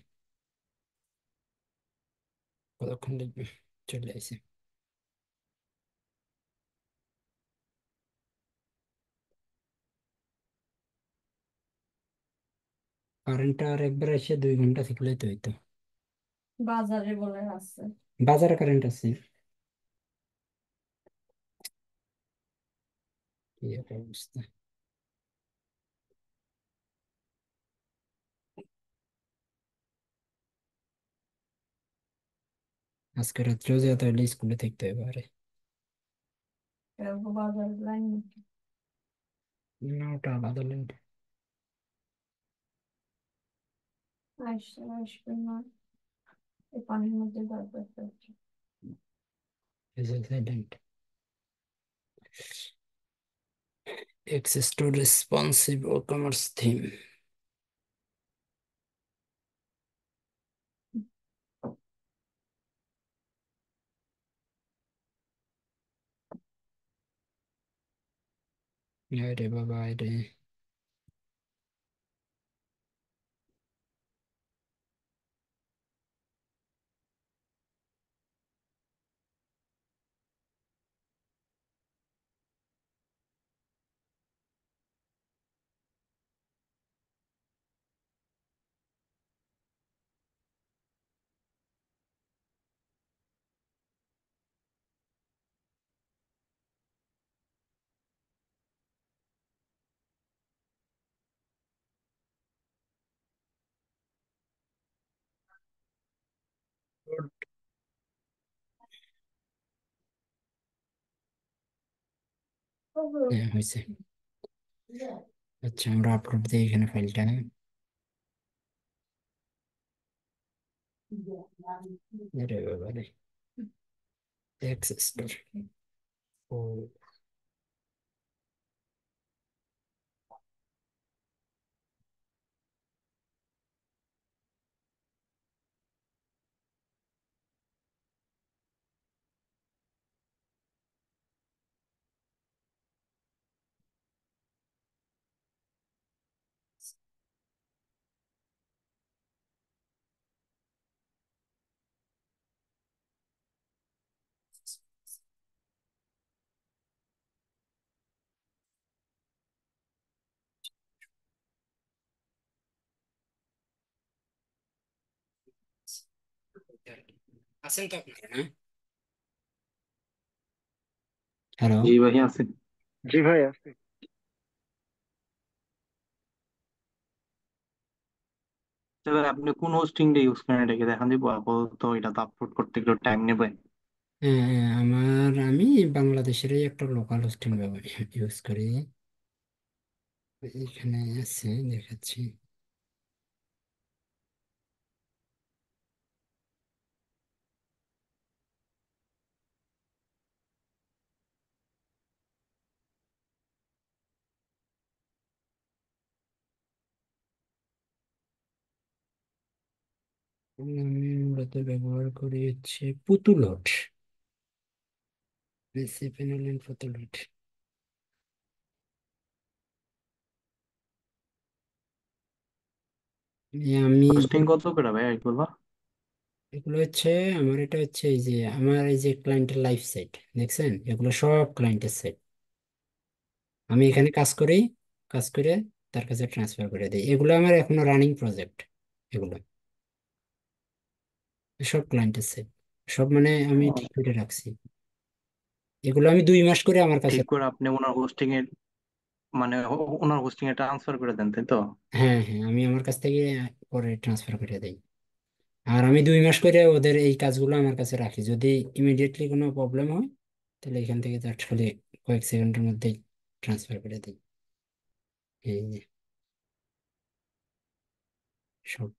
কতক্ষণ লাগবে? চলে আসে। কারেন্টটা আর একবার এসে 2 ঘন্টা থাকলেই তো হইতো। বাজারে বলে আছে, বাজারে কারেন্ট আছে। কি একটা অবস্থা। আজকে রাত্রেও যে তাহলে স্কুলে থাকতে হবে আরে। বাজার লাইন, না ওটা আলাদা লাইন। আসবে আসবে না, এই পানির মধ্যে দরকার পড়ছে। সাইলেন্ট এক্সেস টু রেসপন্সিভ ও কমার্স থিম। আরে বাবা রে। হ্যাঁ হয়েছে। আচ্ছা, আমরা আপলোড দিই এখানে ফাইলটা। আরে বাবা রে, এক্সেস ও। আছেন তো আপনারা, না? হ্যালো। জি ভাই আছে। জি ভাই আছে। তাহলে আপনি কোন হোস্টিং টা ইউজ করেন এটাকে দেখান দিব আপাতত, এটা তো আপলোড করতে একটু টাইম নেবে। হ্যাঁ হ্যাঁ, আমি বাংলাদেশেরই একটা লোকাল হোস্টিং ব্যবহার ইউজ করি। এখানে আছে, দেখাচ্ছি। আমি মূলত ব্যবহার করি হচ্ছে পুতুলট, cPanel and পুতুলট। আমি হোস্টিং কত করে ভাই এগুলো? এগুলো হচ্ছে আমার, এটা হচ্ছে এই যে আমার এই যে ক্লায়েন্টের লাইফ সাইট দেখছেন, এগুলো সব ক্লায়েন্টের সাইট। আমি এখানে কাজ করি, কাজ করে তার কাছে ট্রান্সফার করে দিই। এগুলো আমার এখনো রানিং প্রজেক্ট, এগুলো সব ক্লায়েন্টের সাইট, সব মানে আমি ঠিক করে রাখছি। এগুলো আমি 2 মাস করে আমার কাছে। ঠিক করে আপনি ওনার হোস্টিং এর মানে ওনার হোস্টিং এ ট্রান্সফার করে দেন তাই তো? হ্যাঁ হ্যাঁ, আমি আমার কাছ থেকে পরে ট্রান্সফার করে দিই। আর আমি 2 মাস করে ওদের এই কাজগুলো আমার কাছে রাখি, যদি ইমিডিয়েটলি কোনো প্রবলেম হয় তাহলে এখান থেকে জাস্ট খালি কয়েক সেকেন্ডের মধ্যেই ট্রান্সফার করে দিই। এই যে সব,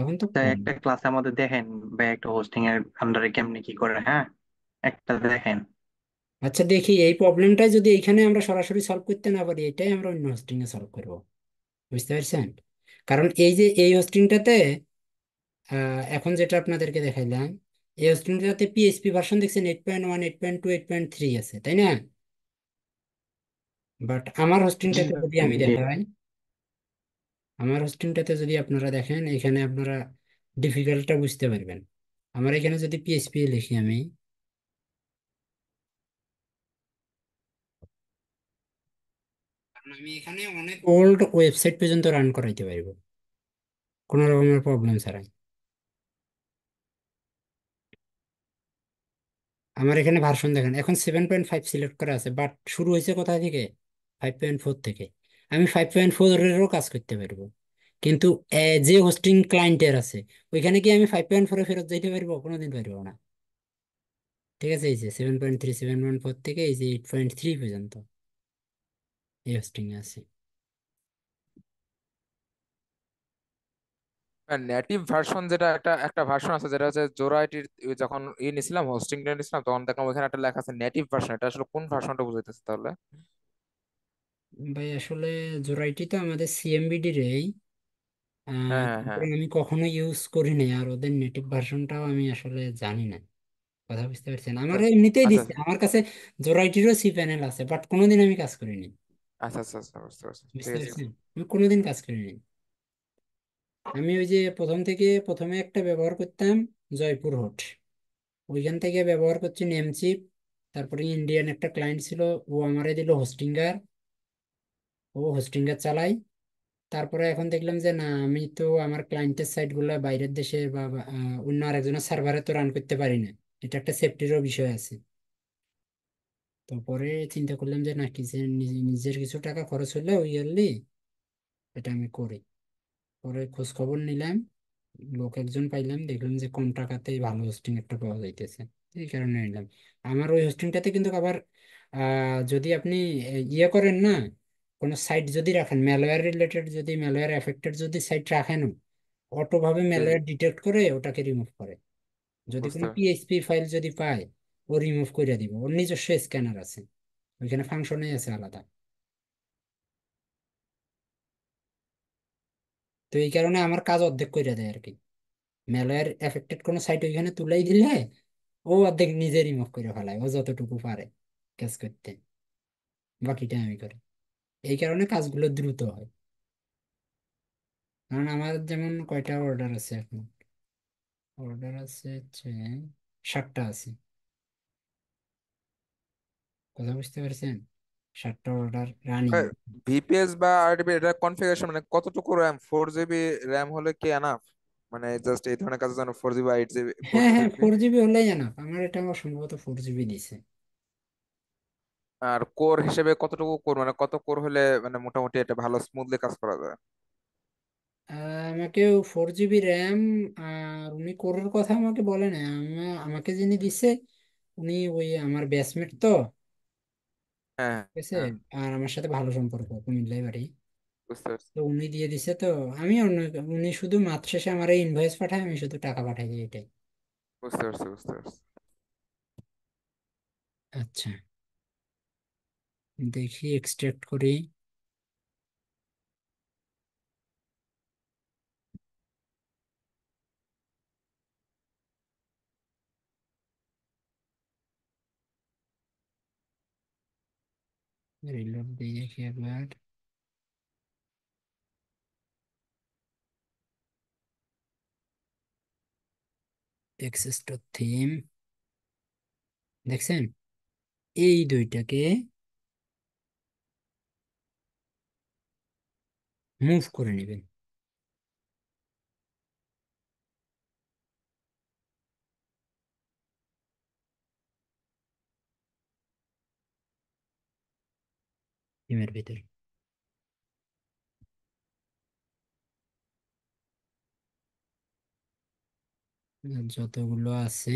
এখন তো তাই কম। একটা ক্লাসে আমাদের দেখেন ভাই, একটা হোস্টিং এর আন্ডারে কেমনে কি করে, হ্যাঁ একটা দেখেন। আচ্ছা দেখি, এই প্রবলেমটাই যদি এখানে আমরা সরাসরি সলভ করতে না পারি, এটাই আমরা অন্য হোস্টিং এ সলভ করবো। বুঝতে পারছেন? কারণ এই যে এই হোস্টিংটাতে এখন যেটা আপনাদেরকে দেখাইলাম, এই হোস্টিংটাতে পিএইচপি ভার্সন দেখছেন 8.1, 8.2, 8.3 আছে, তাই না? বাট আমার জি হোস্টিংটাতে যদি ভাই, আমি জি। দেখাই, আমার হোস্টিংটাতে যদি আপনারা দেখেন, এখানে আপনারা ডিফিকাল্টটা বুঝতে পারবেন। আমার এখানে যদি পিএইচপি লিখি আমি, কারণ আমি এখানে অনেক ওল্ড ওয়েবসাইট পর্যন্ত রান করাইতে পারবো কোনো রকমের প্রবলেম ছাড়াই। আমার এখানে ভার্সন দেখেন এখন 7.5 সিলেক্ট করা আছে, বাট শুরু হয়েছে কোথা থেকে? 5.4 থেকে। আমি 5.4-এরও কাজ করতে পারবো, কিন্তু যে হোস্টিং ক্লায়েন্টের আছে ওইখানে কি আমি 5.4-এ ফেরত যাইতে পারবো? কোনোদিন পারবো না। ঠিক আছে, এই যে 7.3, 7.4 থেকে এই যে 8.3 পর্যন্ত এই হোস্টিং এ আছে। নেটিভ ভার্সন যেটা একটা একটা ভার্সন আছে যেটা হচ্ছে জোড়াইটির, যখন নিছিলাম হোস্টিং নিছিলাম তখন দেখলাম ওখানে একটা লেখা আছে নেটিভ ভার্সন। এটা আসলে কোন ভার্সনটা বুঝাইতেছে তাহলে? ভাই আসলে জোরাইটি তো আমাদের সিএমবিডির এই হ্যাঁ হ্যাঁ হ্যাঁ, তারপরে আমি কখনো ইউজ করি নাই, আর ওদের নেটিভ ভার্সনটাও আমি আসলে জানি না। কথা বুঝতে পারছেন? আচ্ছা আমার এমনিতেই আচ্ছা দিচ্ছে, আমার কাছে জোরাইটিরও সি প্যানেল আছে, বাট কোনোদিন আমি কাজ করিনি। আচ্ছা আচ্ছা আচ্ছা, বুঝতে পারছি, ঠিক বুঝতে আছে। পারছেন? আমি কোনোদিন কাজ করিনি। আমি ওই যে প্রথমে একটা ব্যবহার করতাম, জয়পুর হোট, ওইখান থেকে ব্যবহার করছি নেমচিপ। তারপরে ইন্ডিয়ান একটা ক্লায়েন্ট ছিল, ও আমারে দিল হোস্টিঙ্গার, ও হোস্টিঙ্গার চালাই। তারপরে এখন দেখলাম যে না, আমি তো আমার ক্লায়েন্টের সাইট গুলো বাইরের দেশে বা অন্য আরেকজনের সার্ভারে তো রান করতে পারি না, এটা একটা সেফটিরও বিষয় আছে। তো পরে চিন্তা করলাম যে না, কিছু নিজের কিছু টাকা খরচ হলে ওই ইয়ারলি এটা আমি করি। পরে খোঁজ খবর নিলাম, লোক একজন পাইলাম, দেখলাম যে কম টাকাতেই ভালো হোস্টিং একটা পাওয়া যাইতেছে, এই কারণে নিলাম। আমার ওই হোস্টিংটাতে কিন্তু আবার যদি আপনি ইয়ে করেন না, কোনো সাইট যদি রাখেন ম্যালওয়্যার রিলেটেড, যদি ম্যালওয়্যার এফেক্টেড যদি সাইট রাখেন, অটো ভাবে জি জি, ম্যালওয়্যার ডিটেক্ট করে ওটাকে রিমুভ করে। যদি বুঝতে কোনো পারছি। পিএইচপি ফাইল যদি পায়, ও রিমুভ করে দিব। ওর নিজস্ব স্ক্যানার আছে, ওইখানে ফাংশনই আছে আলাদা। তো এই কারণে আমার কাজ অর্ধেক করে দেয় আর কি। ম্যালওয়্যার এফেক্টেড কোনো সাইট ওইখানে তুলাই দিলে ও অর্ধেক নিজে রিমুভ করে ফেলায়, ও যতটুকু পারে কাজ করতে, বাকিটা আমি করি। এই কারণে কাজগুলো দ্রুত হয়। কারণ আমার যেমন কয়টা অর্ডার আছে এখন, অর্ডার আছে হচ্ছে 7টা আছে। কথা বুঝতে পারছেন? 7টা অর্ডার রানিং। ভিপিএস বা আরডিবি এটা কনফিগারেশন মানে কতটুকু র্যাম, 4 জিবি র্যাম হলে কি এনাফ? মানে জাস্ট এই ধরনের কাজের জন্য 4 জিবি বা 8 জিবি, ফোর হ্যাঁ হ্যাঁ, জিবি 4 জিবি হলেই জানা, আমার এটা আমার সম্ভবত 4 জিবি দিছে। আর কোর হিসেবে কতটুকু কোর, মানে কত কোর হলে মানে মোটামুটি এটা ভালো স্মুথলি কাজ করা যায়? আমাকে 4 জিবি র্যাম, আর উনি কোরের কথা আমাকে বলে না, আমাকে যিনি দিছে উনি ওই আমার ব্যাচমেট তো, হ্যাঁ ঠিক আছে, হ্যাঁ, আর আমার সাথে ভালো সম্পর্ক, কুমিল্লায় বাড়ি। বুঝতে পারছি, তো উনি দিয়ে দিছে, তো আমি অন্য, উনি শুধু মাস শেষে আমার ইনভয়েস পাঠায়, আমি শুধু টাকা পাঠাই দিই, এটাই। বুঝতে পারছি, বুঝতে পারছি। আচ্ছা, দেখি এক্সট্রাক্ট করি। রিলোড দিয়ে দেখি একবার। এক্সেস টু থিম, দেখছেন? এই দুইটাকে মুভ করে নেবেন। থিমের ভিতরে যতগুলো আছে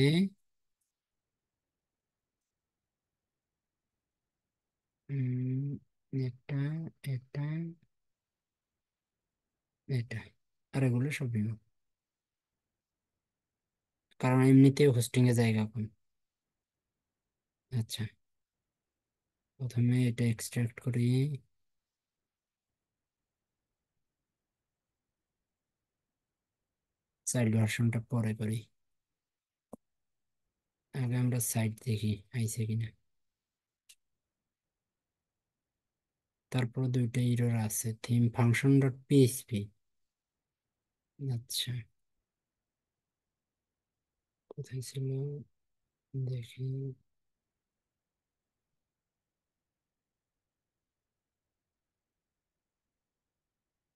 উম, এটা, এটা, এটা, আর এগুলো সব রিমুভ, কারণ এমনিতে হোস্টিং এ জায়গা কম। আচ্ছা, প্রথমে এটা এক্সট্রাক্ট করি, চাইল্ড ভার্সনটা পরে করি। আগে আমরা সাইট দেখি আইছে কিনা। তারপর দুইটা এরর আছে, থিম ফাংশন ডট পিএইচপি। আচ্ছা, কোথায় ছিল দেখি।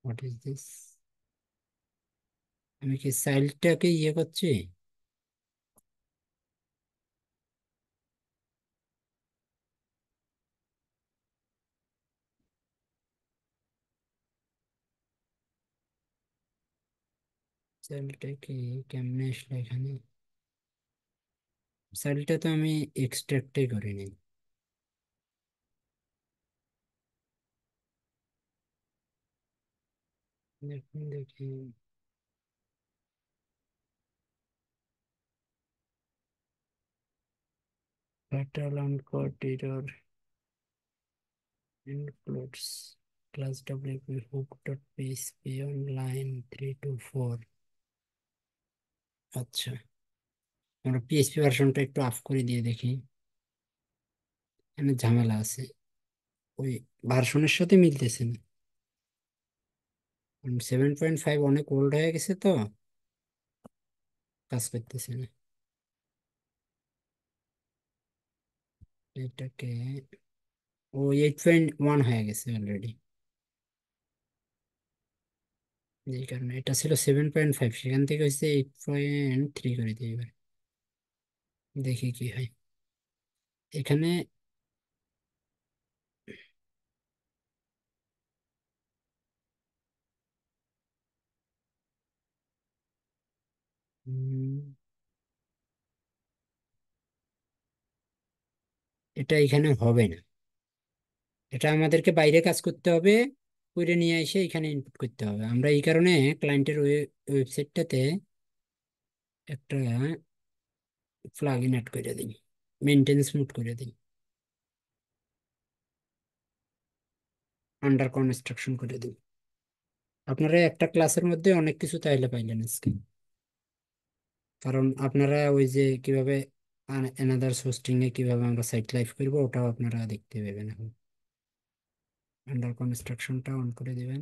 What is this? আমি কি চাইল্ডটাকে ইয়ে করছি? চাইল্ডটাকে কেমনে আসলো এখানে? চাইল্ডটা তো আমি এক্সট্রাক্টই করিনি। দেখুন দেখি, pattern on code error includes class wp hook.php on line 3 to 4। আচ্ছা, আমরা পিএইচপি ভার্সনটা একটু অফ করে দিয়ে দেখি। এখানে ঝামেলা আছে, ওই ভার্সনের সাথে মিলতেছে না। 7.5 অনেক ওল্ড হয়ে গেছে তো, কাজ করতেছে না। এটাকে, ও 8.1 হয়ে গেছে অলরেডি। এই কারণে এটা ছিল 7.5, সেখান থেকে হচ্ছে 8.3 করে দিই এবার, দেখি কি হয় এখানে। উম, এটা এখানে হবে না, এটা আমাদেরকে বাইরে কাজ করতে হবে, করে নিয়ে এসে এখানে ইনপুট করতে হবে। আমরা এই কারণে ক্লায়েন্টের ওয়েবসাইটটাতে একটা প্লাগ ইন অ্যাড করে দিই, মেনটেন্স মোড করে দিই, আন্ডার কনস্ট্রাকশন করে দিই। আপনারা একটা ক্লাসের মধ্যে অনেক কিছু তাইলে পাইলেন আজকে, কারণ আপনারা ওই যে কিভাবে এনাদার হোস্টিং এ কিভাবে আমরা সাইট লাইভ করবো ওটাও আপনারা দেখতে পাবেন এখন। আন্ডার কনস্ট্রাকশনটা অন করে দিবেন।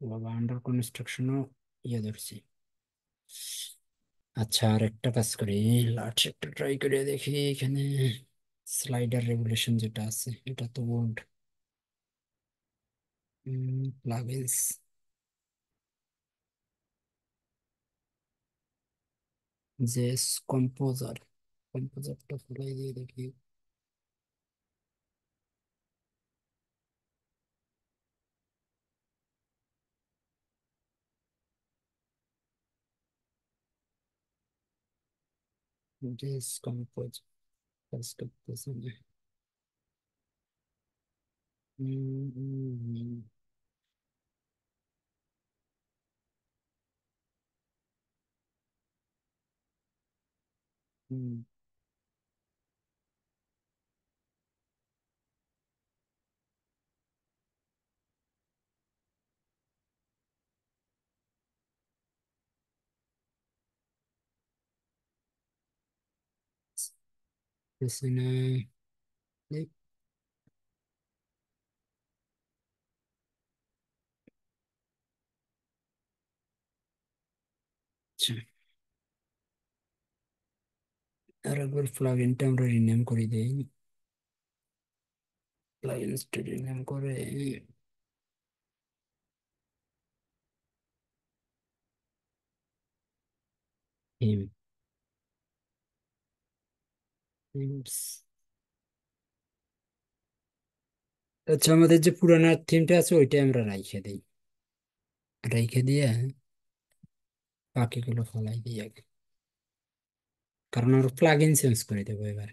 বাবা, আন্ডার কনস্ট্রাকশনও ইয়ে ধরছি। আচ্ছা, আর একটা কাজ করি, লার্জ একটা ট্রাই করে দেখি এখানে। স্লাইডার রেগুলেশন যেটা আছে এটা তো ওল্ড। প্লাগইনস, জেস কম্পোজার, কম্পোজারটা খুলাই দিয়ে দেখি। জেস কম্পোজ কাজ করতেছে না। উম, উম, উম, উম, বুঝতেছি না। এই, আচ্ছা, আর একবার প্লাগইনটা আমরা রিনেম করে দেই। প্লাগইনসটা রিনেম করে থিম, থিমস। আচ্ছা, আমাদের যে পুরানো থিমটা আছে ওইটা আমরা রাইখে দিই, রাইখে দিয়ে বাকিগুলো ফলাই দিই আগে, কারণ আমরা প্লাগইন চেঞ্জ করে দেবো এবার।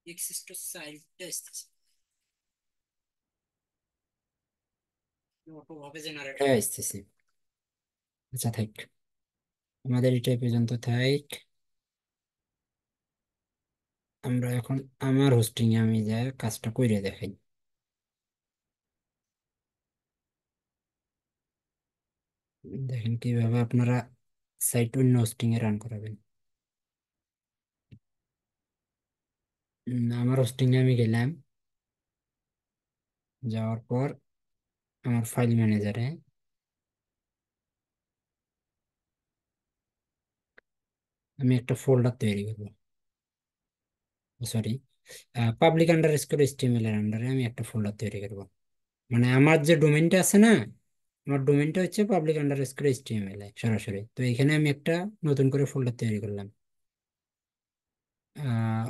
এক্সিস্ট সাইডটা আসতেছে, অটোভাবে জেনারেট হয়ে আসতেছে। আচ্ছা থাক, আমাদের এটা এই পর্যন্ত থাক। আমরা এখন আমার হোস্টিং এ আমি যা কাজটা করে দেখাই। দেখেন কিভাবে আপনারা সাইট অন্য হোস্টিং এ রান করাবেন। আমার হোস্টিং এ আমি গেলাম, যাওয়ার পর আমার ফাইল ম্যানেজারে আমি একটা ফোল্ডার তৈরি করবো। Sorry, public under score HTML এর আন্ডারে আমি একটা ফোল্ডার তৈরি করবো। মানে আমার যে ডোমেইনটা আছে না, আমার ডোমেইনটা হচ্ছে পাবলিক আন্ডার স্কোর এইচটিএমএল সরাসরি। তো এখানে আমি একটা নতুন করে ফোল্ডার তৈরি করলাম।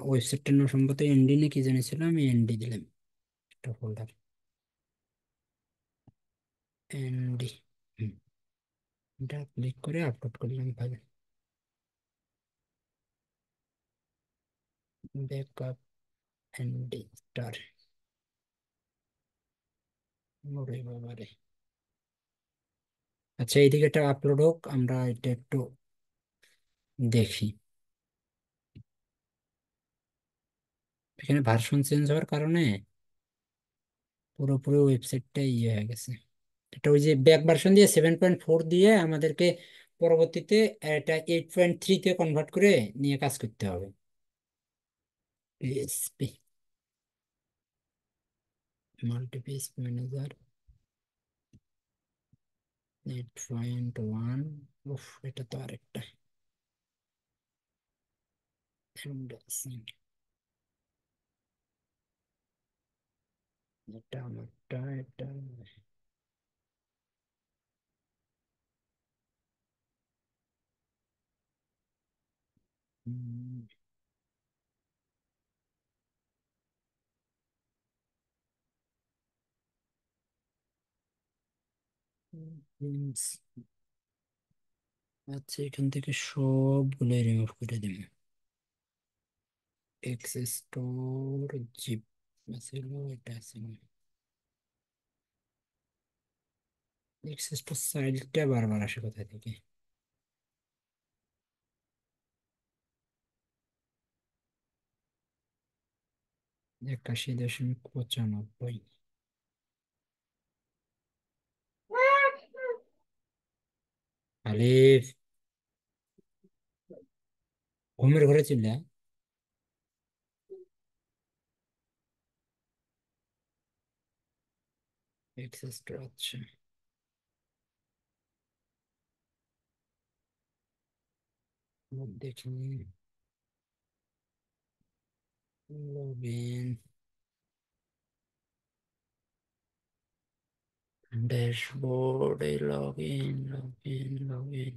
ওয়েবসাইটটার নাম সম্ভবত এনডি না কি জানিয়েছিল, আমি এনডি দিলাম একটা ফোল্ডার, এনডি। এটা ক্লিক করে আপলোড করলাম ফাইল, ব্যাকআপ এনডি স্টার। ওরে বাবারে। আচ্ছা, এইদিকে একটা আপলোড হোক, আমরা এটা একটু দেখি। এখানে ভার্সন চেঞ্জ হওয়ার কারণে পুরোপুরি ওয়েবসাইটটা ইয়ে হয়ে গেছে। এটা ওই যে ব্যাক ভার্সন দিয়ে 7.4 দিয়ে আমাদেরকে পরবর্তীতে এটা 8.3 তে কনভার্ট করে নিয়ে কাজ করতে হবে। PSP multipiece manager 8.1। উফ, এটা তো আরেকটা embarrassing। এটা আমারটা, এটা আচ্ছা, এখান থেকে সবগুলো রিমুভ করে দিব। এক্স স্টোর জিপ ছিল, এটা ছিল এক্স স্টোর সাইডটা বারবার আসে কোথা থেকে। 81.95। আলিফ, ঘুমের ঘরে ছিল। এক্স স্টোর, আচ্ছা দেখি। লগ ইন, ড্যাশবোর্ডে log in, log in, log in.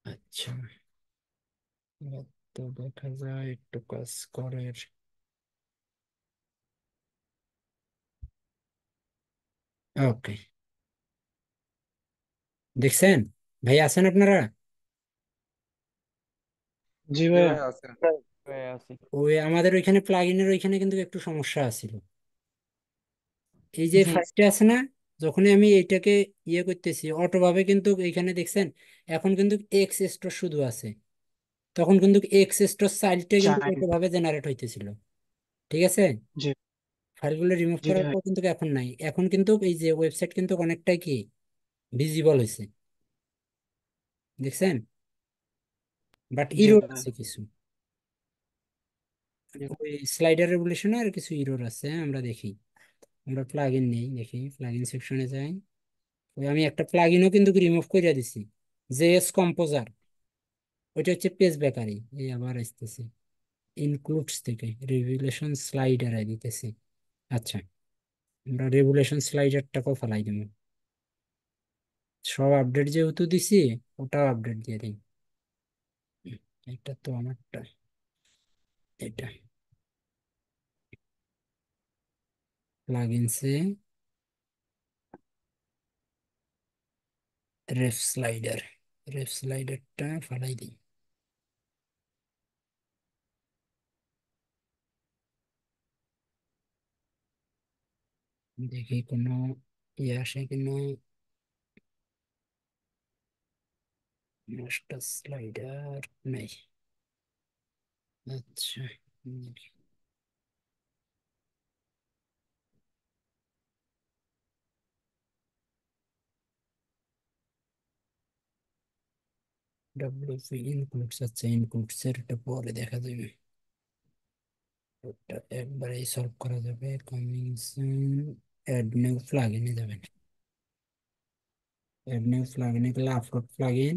আচ্ছা, এবার তো দেখা যায় একটু কাজ করে। ওকে, দেখছেন ভাই, আছেন আপনারা? জি জি ভাইয়া। ভাই আছে। হয়ে আছি। ওই আমাদের ওইখানে প্লাগইনের ওইখানে কিন্তু একটু সমস্যা আছিল। এই যে হুম। ফাইলটা আছে না, যখনই আমি এইটাকে ইয়ে করতেছি অটো ভাবে কিন্তু এইখানে দেখছেন এখন কিন্তু এক্স স্টোর শুধু আছে, তখন কিন্তু এক্স স্টোর চাইল্ডটা কিন্তু চাইল্ড। অটো ভাবে জেনারেট হইতেছিল। ঠিক আছে, জি। ফাইলগুলো রিমুভ জি করার ভাই। পর কিন্তু এখন নাই, এখন কিন্তু এই যে ওয়েবসাইট কিন্তু অনেকটাই কি ভিজিবল হয়েছে, দেখছেন, বাট জি ইরোর ভাই। আছে কিছু, মানে ওই স্লাইডার রেগুলেশনে আর কিছু ইরোর আছে, আমরা দেখি। আমরা প্লাগ ইন নেই, দেখি প্লাগ ইন সেকশনে যাই। ওই আমি একটা প্লাগ ইনও কিন্তু রিমুভ করে দিছি, জেএস কম্পোজার, ওইটা হচ্ছে পেজ বেকারি। এই আবার আসতেছি ইনক্লুডস থেকে রেগুলেশন স্লাইডার দিতেছি। আচ্ছা, আমরা রেগুলেশন স্লাইডারটাকেও ফেলাই দেবো, সব আপডেট যেহেতু দিছি ওটাও আপডেট দিয়ে দিই। এটা তো আমারটা, এটা প্লাগইনসে রেফ স্লাইডার, রেফ স্লাইডারটা ফালাই দিই। দেখি কোনো ইয়ে আসে কিনা, মাস্টার স্লাইডার নেই। আচ্ছা, ডব্লিউপি ইনক্লুডস, আচ্ছা ইনক্লুডস এর এটা পরে দেখা যাবে, ওটা একবারেই সলভ করা যাবে। কামিং সুন, অ্যাড নিউ প্লাগইনে যাবেন, অ্যাড নিউ প্লাগইনে গেলে আপলোড প্লাগইন,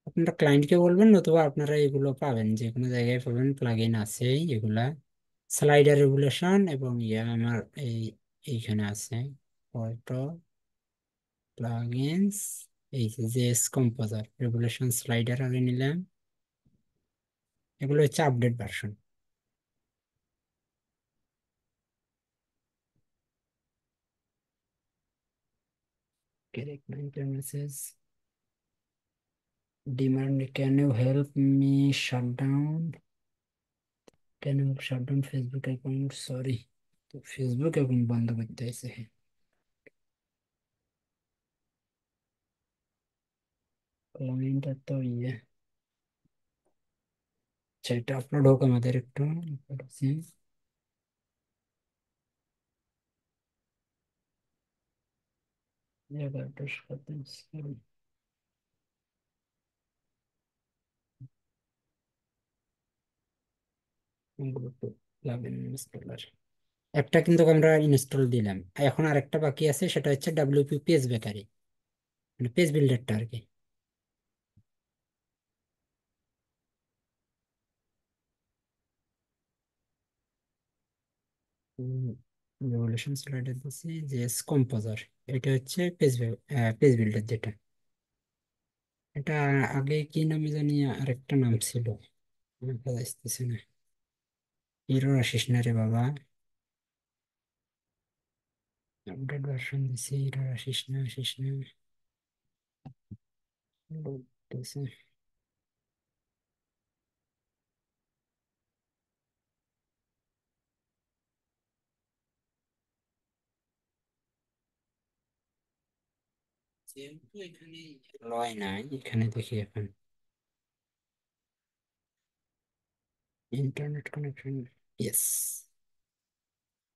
আপনারা ক্লায়েন্টকে বলবেন, নতুবা আপনারা এগুলো পাবেন যে কোনো জায়গায় পাবেন, প্লাগইন আছে এগুলা, স্লাইডার রেগুলেশন এবং ইয়া আমার এইখানে আছে ফটো প্লাগইনস, এই যে জেএস কম্পোজার রেগুলেশন স্লাইডার আগে নিলাম, এগুলো হচ্ছে update version. Character message demand, can you help me shut down, can you shut down Facebook account, sorry, তো ফেসবুক অ্যাকাউন্ট বন্ধ করতে হয়েছে। ক্লায়েন্ট তো ইয়ে, আচ্ছা এটা আপলোড হোক আমাদের একটু, একটা কিন্তু আমরা ইনস্টল দিলাম, এখন আরেকটা বাকি আছে, সেটা হচ্ছে ডাব্লিউপি পেজ বেকারি, মানে পেজ বিল্ডারটা আর কি। রেভলিউশন স্লাইডার দিচ্ছি জেএস কম্পোজার, এটা হচ্ছে পেজ, পেজ বিল্ডার যেটা, এটা আগে কি নামে জানি আরেকটা নাম ছিল, মাথা আসতেছে না। হিরো আসিস না রে বাবা, আপডেট ভার্সন দিছি, হিরো আসিস না, আসিস না, বলতেছে। যেহেতু এখানে লয় নাই, এখানে দেখি এখন ইন্টারনেট কানেকশন, ইয়েস,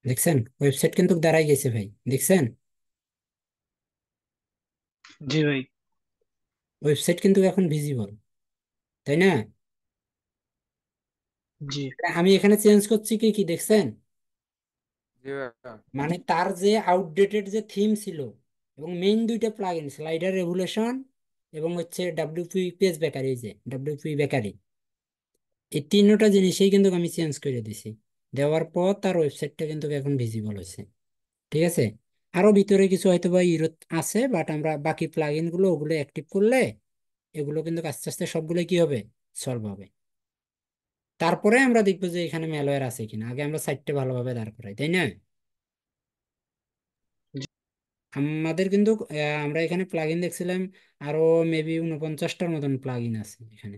দেখছেন ওয়েবসাইট কিন্তু দাঁড়াই গেছে ভাই, দেখছেন জি ভাই। ওয়েবসাইট কিন্তু এখন ভিজিবল, তাই না? জি। আমি এখানে চেঞ্জ করছি কি কি দেখছেন, জি ভাইয়া। মানে তার যে আউটডেটেড যে থিম ছিল এবং মেইন দুইটা প্লাগইন স্লাইডার রেগুলেশন এবং হচ্ছে ডাব্লিউপি পেজ বেকারি, এই যে ডাব্লিউপি বেকারি, এই তিনটা জিনিসই কিন্তু আমি চেঞ্জ করে দিছি, দেওয়ার পর তার ওয়েবসাইটটা কিন্তু এখন ভিজিবল হয়েছে। ঠিক আছে, আরো ভিতরে কিছু হয়তো বা ইরো আছে, বাট আমরা বাকি প্লাগইন গুলো ওগুলো অ্যাক্টিভ করলে এগুলো কিন্তু আস্তে আস্তে সবগুলো কি হবে, সলভ হবে। তারপরে আমরা দেখবো যে এখানে ম্যালওয়্যার আছে কিনা, আগে আমরা সাইটটা ভালোভাবে দাঁড় করাই, তাই না? আমাদের কিন্তু আমরা এখানে প্লাগইন দেখছিলাম আরো মেবি 49টার মতন প্লাগইন আছে এখানে,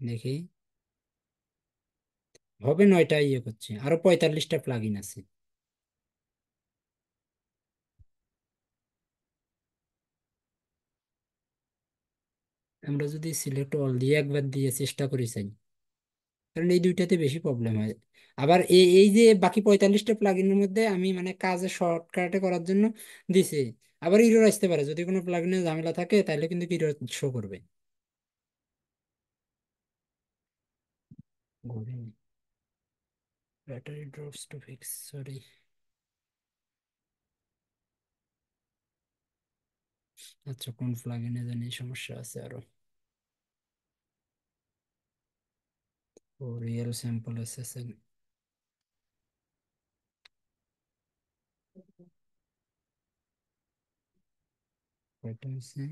দেখি। হবে 9টা ইয়ে করছে, আরো 45টা প্লাগ ইন আছে। আমরা যদি সিলেক্ট অল দিয়ে একবার দিয়ে চেষ্টা করি চাই, কারণ এই দুইটাতে বেশি প্রবলেম হয়। আবার এই এই যে বাকি 45টা প্লাগইনের মধ্যে আমি মানে কাজে শর্টকাটে করার জন্য দিছি, আবার ইরর আসতে পারে। যদি কোনো প্লাগইনে ঝামেলা থাকে তাহলে কিন্তু ইরর শো করবে। Battery drops to fix, sorry. আচ্ছা, কোন প্লাগইনে জানি সমস্যা আছে আরো। ও রিয়েল স্যাম্পল এসএসএল, কয়টা আছে?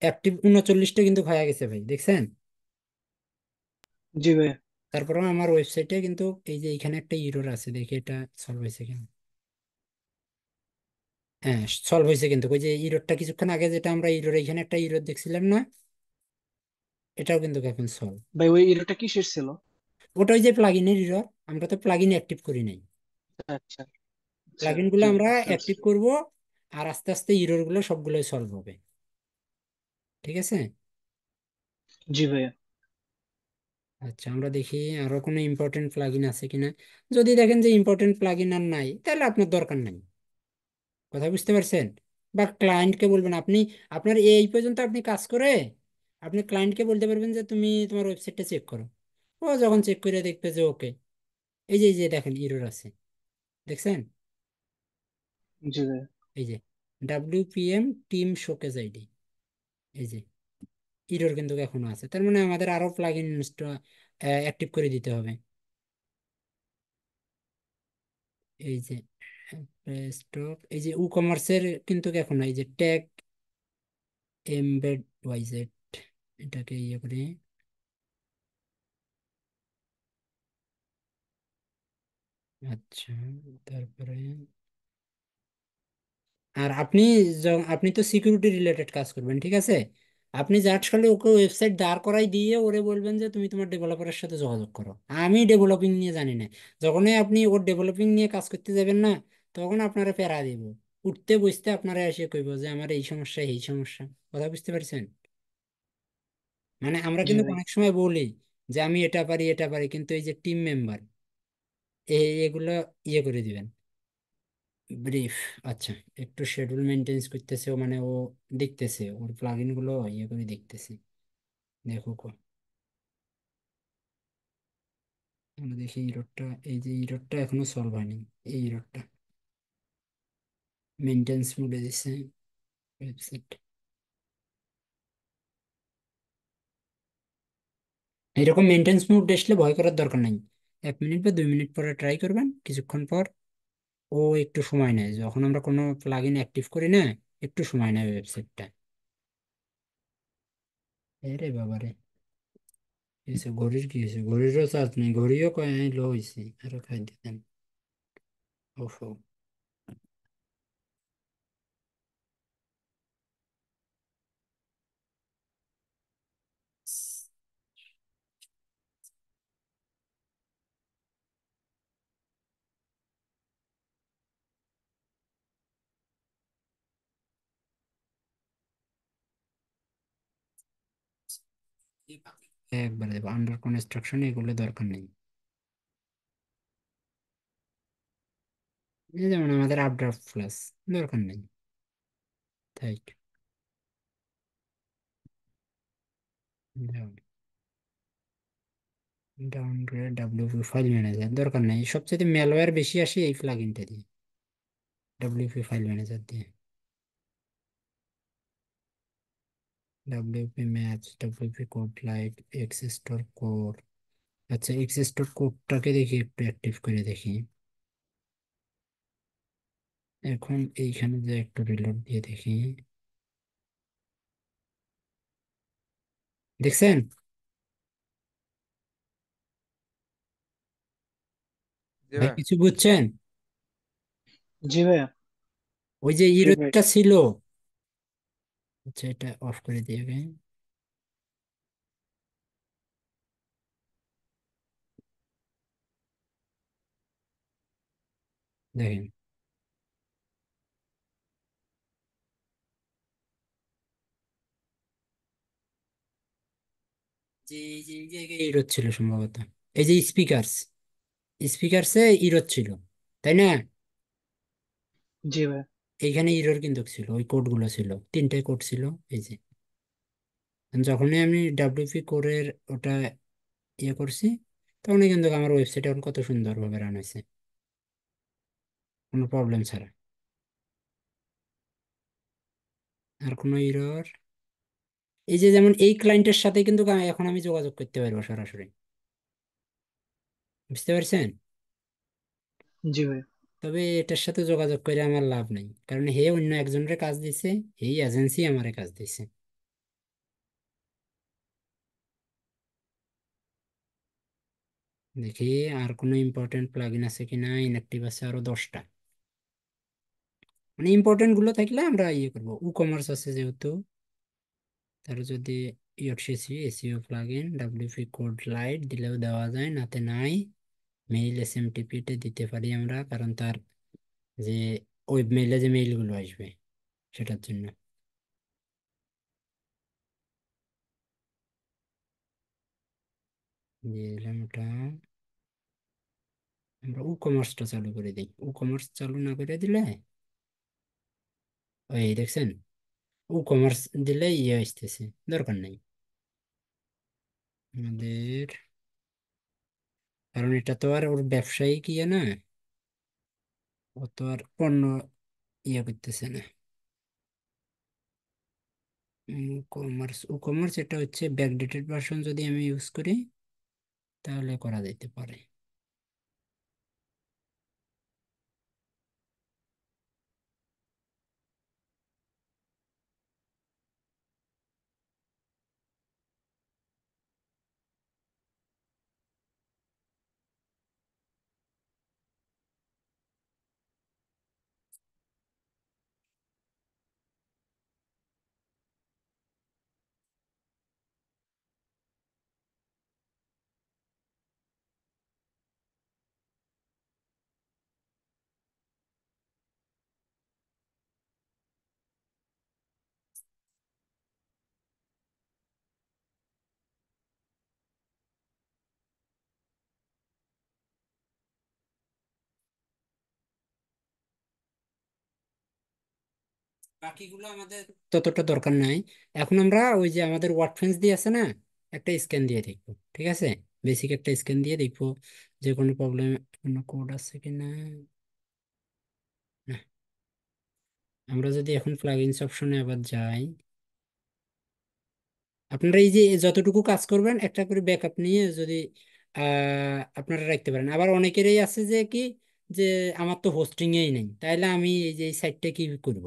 অ্যাক্টিভ 39টা কিন্তু খায়া গেছে ভাই, দেখছেন? জি ভাইয়া। তারপরেও আমার ওয়েবসাইটে কিন্তু এই যে এখানে একটা ইরর আছে, দেখি এটা সলভ হয়েছে কিনা। হ্যাঁ, সলভ হয়েছে কিন্তু। ওই যে ইররটা কিছুক্ষণ আগে যেটা আমরা ইরর, এখানে একটা ইরর দেখছিলাম না, এটাও কিন্তু এখন সলভ। ভাই ওই এররটা কিসের ছিল? ওটা ওই যে প্লাগইনের ইরর, আমরা তো প্লাগইন অ্যাক্টিভ করি নাই। আচ্ছা আচ্ছা, প্লাগইন গুলো জি আমরা বুঝতে পারছি। অ্যাক্টিভ করব, আর আস্তে আস্তে ইরর গুলো সবগুলোই সলভ হবে। ঠিক আছে। জি ভাইয়া। আচ্ছা, আমরা দেখি আরো কোনো ইম্পর্টেন্ট প্লাগইন আছে কিনা। যদি দেখেন যে ইম্পর্টেন্ট প্লাগইন আর নাই, তাহলে আপনার দরকার নাই। কথা বুঝতে পারছেন? বা ক্লায়েন্টকে বলবেন আপনি, আপনার এই পর্যন্ত আপনি কাজ করে আপনি ক্লায়েন্টকে বলতে পারবেন যে তুমি তোমার ওয়েবসাইটটা চেক করো। ও যখন চেক করে দেখবে যে ওকে, এই যে দেখেন ইরর আছে, দেখছেন? জি ভাইয়া। এই যে WPM টিম শোকেজ আইডি, এই যে ইরর কিন্তু এখনো আছে। তার মানে আমাদের আরো প্লাগ ইন অ্যাক্টিভ করে দিতে হবে। এই যে স্টক, এই যে ই কমার্সের কিন্তু এখন এই যে ট্যাগ এমবেড ওয়াইজেট, এটাকে ইয়ে করে। আচ্ছা, তারপরে আর আপনি আপনি তো সিকিউরিটি রিলেটেড কাজ করবেন, ঠিক আছে? আপনি জাস্ট খালি ওকে ওয়েবসাইট দাঁড় করাই দিয়ে ওরে বলবেন যে তুমি তোমার ডেভেলপারের সাথে যোগাযোগ করো, আমি ডেভেলপিং নিয়ে জানি না। যখনই আপনি ওর ডেভেলপিং নিয়ে কাজ করতে যাবেন না, তখন আপনারা প্যারা দিব, উঠতে বসতে আপনারা এসে কইব যে আমার এই সমস্যা এই সমস্যা। কথা বুঝতে পারছেন? মানে আমরা জি কিন্তু ভাই। অনেক সময় বলি যে আমি এটা পারি এটা পারি, কিন্তু এই যে টিম মেম্বার এগুলো ইয়ে করে দিবেন, ব্রিফ। আচ্ছা, একটু শিডিউল মেনটেন্স করতেছে ও, মানে ও দেখতেছে ওর প্লাগইন গুলো ইয়ে করে দেখতেছে। দেখো আমরা দেখি ইরোডটা, এই যে ইরোডটা এখনো সলভ হয়নি। এই ইরোডটা মেনটেন্স মোডে দিছে ওয়েবসাইট। এরকম মেনটেন্স মোড আসলে ভয় করার দরকার নাই। 1 মিনিট বা 2 মিনিট পরে ট্রাই করবেন, কিছুক্ষণ পর ও একটু সময় নেয়। যখন আমরা কোনো প্লাগইন অ্যাক্টিভ করি না, একটু সময় নেয় ওয়েবসাইটটা। এরে বাবারে, কি হয়েছে ঘড়ির? কি হয়েছে ঘড়িরও? চার্জ নেই, ঘড়িও কয় লো হয়েছে, আরো খাই দিতেন। ওহো, একবারে দেবো আন্ডার কনস্ট্রাকশন, এগুলো দরকার নেই। এই যেমন আমাদের আপড্রাফট প্লাস, দরকার নেই। তাই ডাউনগ্রেড WP ফাইল ম্যানেজার দরকার নেই। সবচেয়ে ম্যালওয়্যার বেশি আসে এই প্লাগইনটা দিয়ে, WP ফাইল ম্যানেজার দিয়ে। WP math, WP code lite, এক্সিস্টর কোড। আচ্ছা, এক্সিস্টর কোডটাকে দেখি একটু অ্যাক্টিভ করে দেখি। এখন এইখানে যে একটু রিলোড দিয়ে দেখি, দেখছেন? জি ভাই ভাই। কিছু বুঝছেন? জি ভাইয়া। ওই যে জি ভাই। ইরোডটা ছিল। আচ্ছা, এটা অফ করে দিয়ে দেখেন যে এই যে এই জায়গায় ইরোড ছিল সম্ভবত, এই যে স্পিকারসে ইরোড ছিল, তাই না? জি ভাই। এইখানে ইরোর কিন্তু ছিল, ওই কোড গুলো ছিল, তিনটে কোড ছিল। এই যে যখনই আমি ডাব্লিউপি কোডের ওটা ইয়ে করছি, তখনই কিন্তু আমার ওয়েবসাইট এখন কত সুন্দরভাবে রান হয়েছে, কোনো প্রবলেম ছাড়া। আর কোনো ইরর, এই যে যেমন এই ক্লায়েন্টের সাথে কিন্তু এখন আমি যোগাযোগ করতে পারবো সরাসরি, বুঝতে পারছেন? জি ভাই। তবে এটার সাথে যোগাযোগ করে আমার লাভ নেই, কারণ হে অন্য একজনের কাজ দিছে, এই এজেন্সি আমারে কাজ দিছে। দেখি আর কোনো ইম্পর্টেন্ট প্লাগইন আছে কিনা। ইনঅ্যাক্টিভ আছে আরো 10টা। মানে ইম্পর্টেন্ট গুলো থাকলে আমরা ইয়ে করবো। ই কমার্স আছে যেহেতু, তার যদি UTC SEO plugin WP code light দিলেও দেওয়া যায়, নাতে নাই। মেইল এসএমটিপি তে দিতে পারি আমরা, কারণ তার যে ওয়েব মেইলে যে মেইলগুলো আসবে সেটার জন্য দিয়ে দিলাম ওটা। আমরা ই কমার্সটা চালু করে দিই। ই কমার্স চালু না করে দিলে, ওই দেখছেন, ই কমার্স দিলে ইয়ে আসতেছে, দরকার নেই আমাদের, কারণ এটা তো আর ওর ব্যবসায়িক ইয়ে না, ও তো আর পণ্য ইয়ে করতেছে না। ই কমার্স এটা হচ্ছে ব্যাকডেটেড ভার্সন, যদি আমি ইউজ করি তাহলে করা যেতে পারে। বাকিগুলো আমাদের ততটা দরকার নাই। এখন আমরা ওই যে আমাদের ওয়ার্ডফ্রেন্স দিয়ে আছে না, একটা স্ক্যান দিয়ে দেখবো, ঠিক আছে? বেসিক একটা স্ক্যান দিয়ে দেখবো যে কোনো প্রবলেম, কোনো কোড আছে কিনা। না, আমরা যদি এখন প্লাগইনস অপশনে আবার যাই, আপনারা এই যে যতটুকু কাজ করবেন একটা করে ব্যাকআপ নিয়ে যদি আপনারা রাখতে পারেন। আবার অনেকেরই আছে যে কি, যে আমার তো হোস্টিং এই নেই, তাইলে আমি এই যে এই সাইটটা কি করব?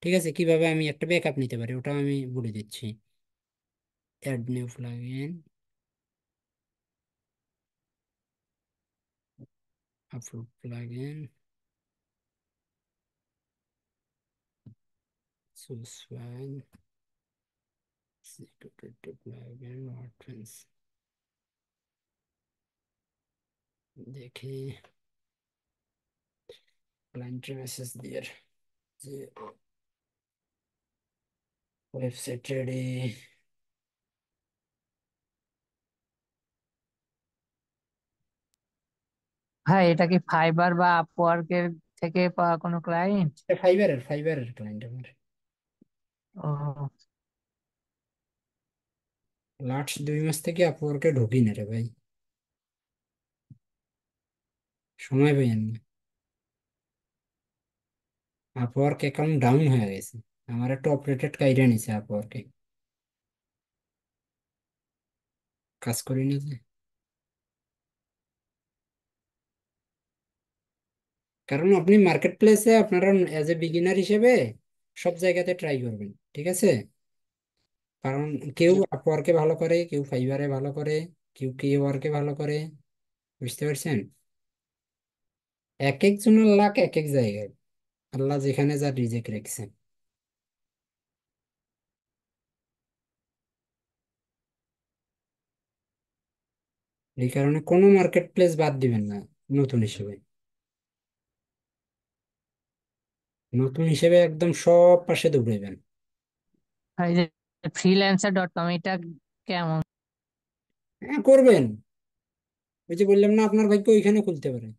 ঠিক আছে, কিভাবে আমি একটা ব্যাকআপ নিতে পারি ওটাও আমি বলে দিচ্ছি। Add new plugin, upload plugin, choose file, security plugin, WordPress. দেখি ক্লায়েন্টের মেসেজ দিয়ে যে ওয়েবসাইট রেডি। ভাই এটা কি ফাইবার বা আপওয়ার্কের থেকে পাওয়া কোনো ক্লায়েন্ট? ফাইবারের ক্লায়েন্ট আমার। ও, লাস্ট 2 মাস থেকে আপওয়ার্কে ঢুকি না রে ভাই, সময় পাই না। আপওয়ার্ক অ্যাকাউন্ট ডাউন হয়ে গেছে, আমার একটা অপারেটেড কাইরা নিছে আপওয়ার্কে, কাজ করি না যে। কারণ আপনি মার্কেট প্লেসে আপনারা এজ এ বিগিনার হিসেবে সব জায়গাতে ট্রাই করবেন, ঠিক আছে? কারণ কেউ জি। আপওয়ার্কে ভালো করে, কেউ ফাইবারে ভালো করে, কেউ কে ওয়ার্কে ভালো করে, বুঝতে পারছেন? এক একজনের লাক এক এক জায়গায়, আল্লাহ যেখানে যা রিজেক্ট রেখেছেন। এই কারণে কোনো মার্কেট প্লেস বাদ দিবেন না নতুন হিসেবে। নতুন হিসেবে একদম সব পাশে দৌড়াইবেন। আর এই যে freelancer.com এটা কেমন? হ্যাঁ করবেন, ওই যে বললাম না আপনার ভাগ্য ওইখানে খুলতে পারে।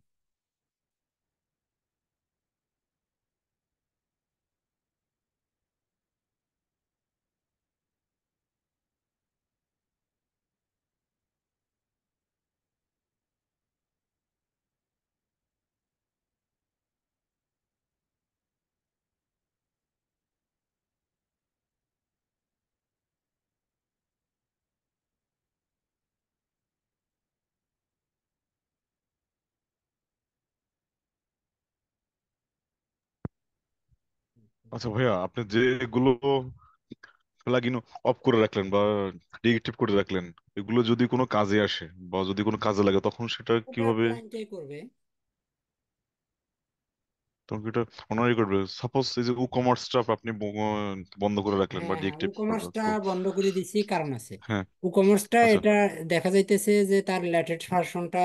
আচ্ছা ভাইয়া, আপনি যেগুলো প্লাগইন অফ করে রাখলেন বা ডিএক্টিভ করে রাখলেন, এগুলো যদি কোনো কাজে আসে বা যদি কোনো কাজে লাগে, তখন সেটা ওটা কিভাবে, ক্লায়েন্টই করবে। তখন কি এটা ওনারই করবে? সাপোজ এই যে ই কমার্সটা আপনি বন্ধ করে রাখলেন বা হ্যাঁ হ্যাঁ, ই ডিএক্টিভ করে কমার্সটা রাখলেন। বন্ধ করে দিছি কারণ আছে। হ্যাঁ। ই কমার্সটা আচ্ছা। এটা দেখা যাইতেছে যে তার লেটেস্ট ভার্সনটা